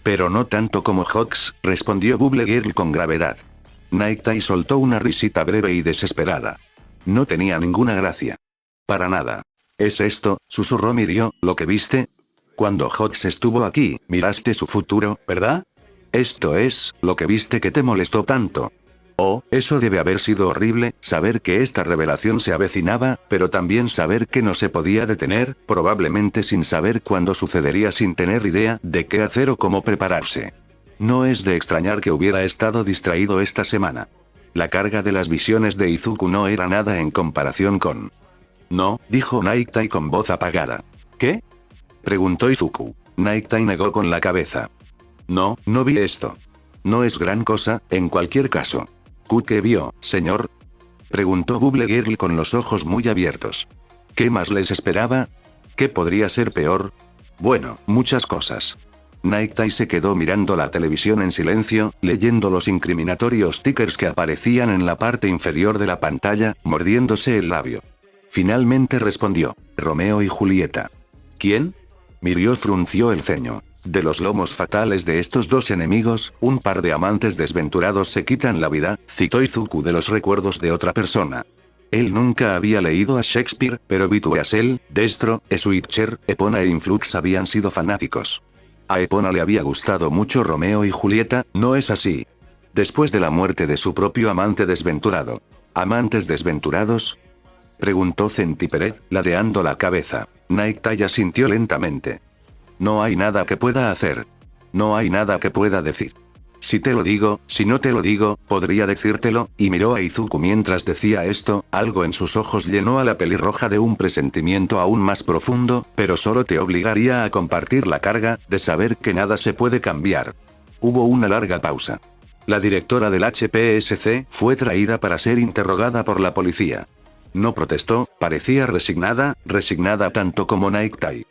Pero no tanto como Hawks, respondió Bubble Girl con gravedad. Night Tai soltó una risita breve y desesperada. No tenía ninguna gracia. Para nada. ¿Es esto? Susurró Mirio, ¿lo que viste? Cuando Hawks estuvo aquí, miraste su futuro, ¿verdad? Esto es, lo que viste que te molestó tanto. Oh, eso debe haber sido horrible, saber que esta revelación se avecinaba, pero también saber que no se podía detener, probablemente sin saber cuándo sucedería, sin tener idea de qué hacer o cómo prepararse. No es de extrañar que hubiera estado distraído esta semana. La carga de las visiones de Izuku no era nada en comparación con... No, dijo Night Tai con voz apagada. ¿Qué? Preguntó Izuku. Night Tai negó con la cabeza. No, no vi esto. No es gran cosa, en cualquier caso. ¿Qué vio, señor? Preguntó Bubble Girl con los ojos muy abiertos. ¿Qué más les esperaba? ¿Qué podría ser peor? Bueno, muchas cosas. Night Tai se quedó mirando la televisión en silencio, leyendo los incriminatorios stickers que aparecían en la parte inferior de la pantalla, mordiéndose el labio. Finalmente respondió, Romeo y Julieta. ¿Quién? Mirio frunció el ceño. De los lomos fatales de estos 2 enemigos, un par de amantes desventurados se quitan la vida, citó Izuku de los recuerdos de otra persona. Él nunca había leído a Shakespeare, pero Vituasel, Destro, Switcher, Epona e Influx habían sido fanáticos. A Epona le había gustado mucho Romeo y Julieta, ¿no es así? Después de la muerte de su propio amante desventurado. ¿Amantes desventurados? Preguntó Centipede, ladeando la cabeza. Night Tai asintió lentamente. No hay nada que pueda hacer. No hay nada que pueda decir. Si te lo digo, si no te lo digo, podría decírtelo, y miró a Izuku mientras decía esto, algo en sus ojos llenó a la pelirroja de un presentimiento aún más profundo, pero solo te obligaría a compartir la carga, de saber que nada se puede cambiar. Hubo una larga pausa. La directora del HPSC fue traída para ser interrogada por la policía. No protestó, parecía resignada tanto como Night Tai.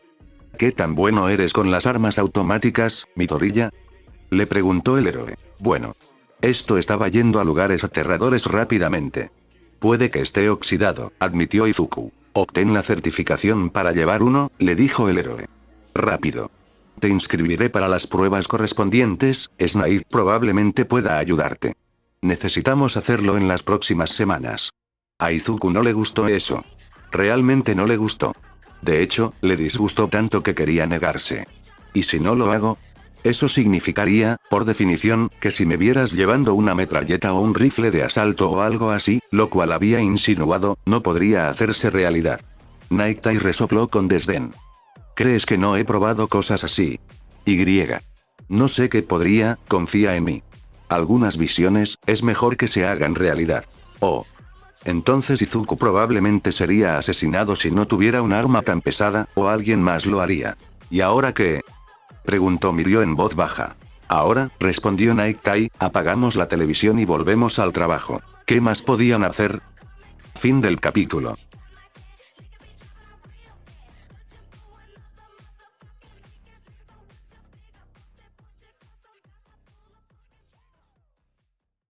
¿Qué tan bueno eres con las armas automáticas, Midoriya? Le preguntó el héroe. Bueno. Esto estaba yendo a lugares aterradores rápidamente. Puede que esté oxidado, admitió Izuku. Obtén la certificación para llevar uno, le dijo el héroe. Rápido. Te inscribiré para las pruebas correspondientes, Snape probablemente pueda ayudarte. Necesitamos hacerlo en las próximas semanas. A Izuku no le gustó eso. Realmente no le gustó. De hecho, le disgustó tanto que quería negarse. ¿Y si no lo hago? Eso significaría, por definición, que si me vieras llevando una metralleta o un rifle de asalto o algo así, lo cual había insinuado, no podría hacerse realidad. Night Tai resopló con desdén. ¿Crees que no he probado cosas así? No sé qué podría, confía en mí. Algunas visiones, es mejor que se hagan realidad. Oh. Entonces Izuku probablemente sería asesinado si no tuviera un arma tan pesada, o alguien más lo haría. ¿Y ahora qué? Preguntó Mirio en voz baja. Ahora, respondió Night Tai, apagamos la televisión y volvemos al trabajo. ¿Qué más podían hacer? Fin del capítulo.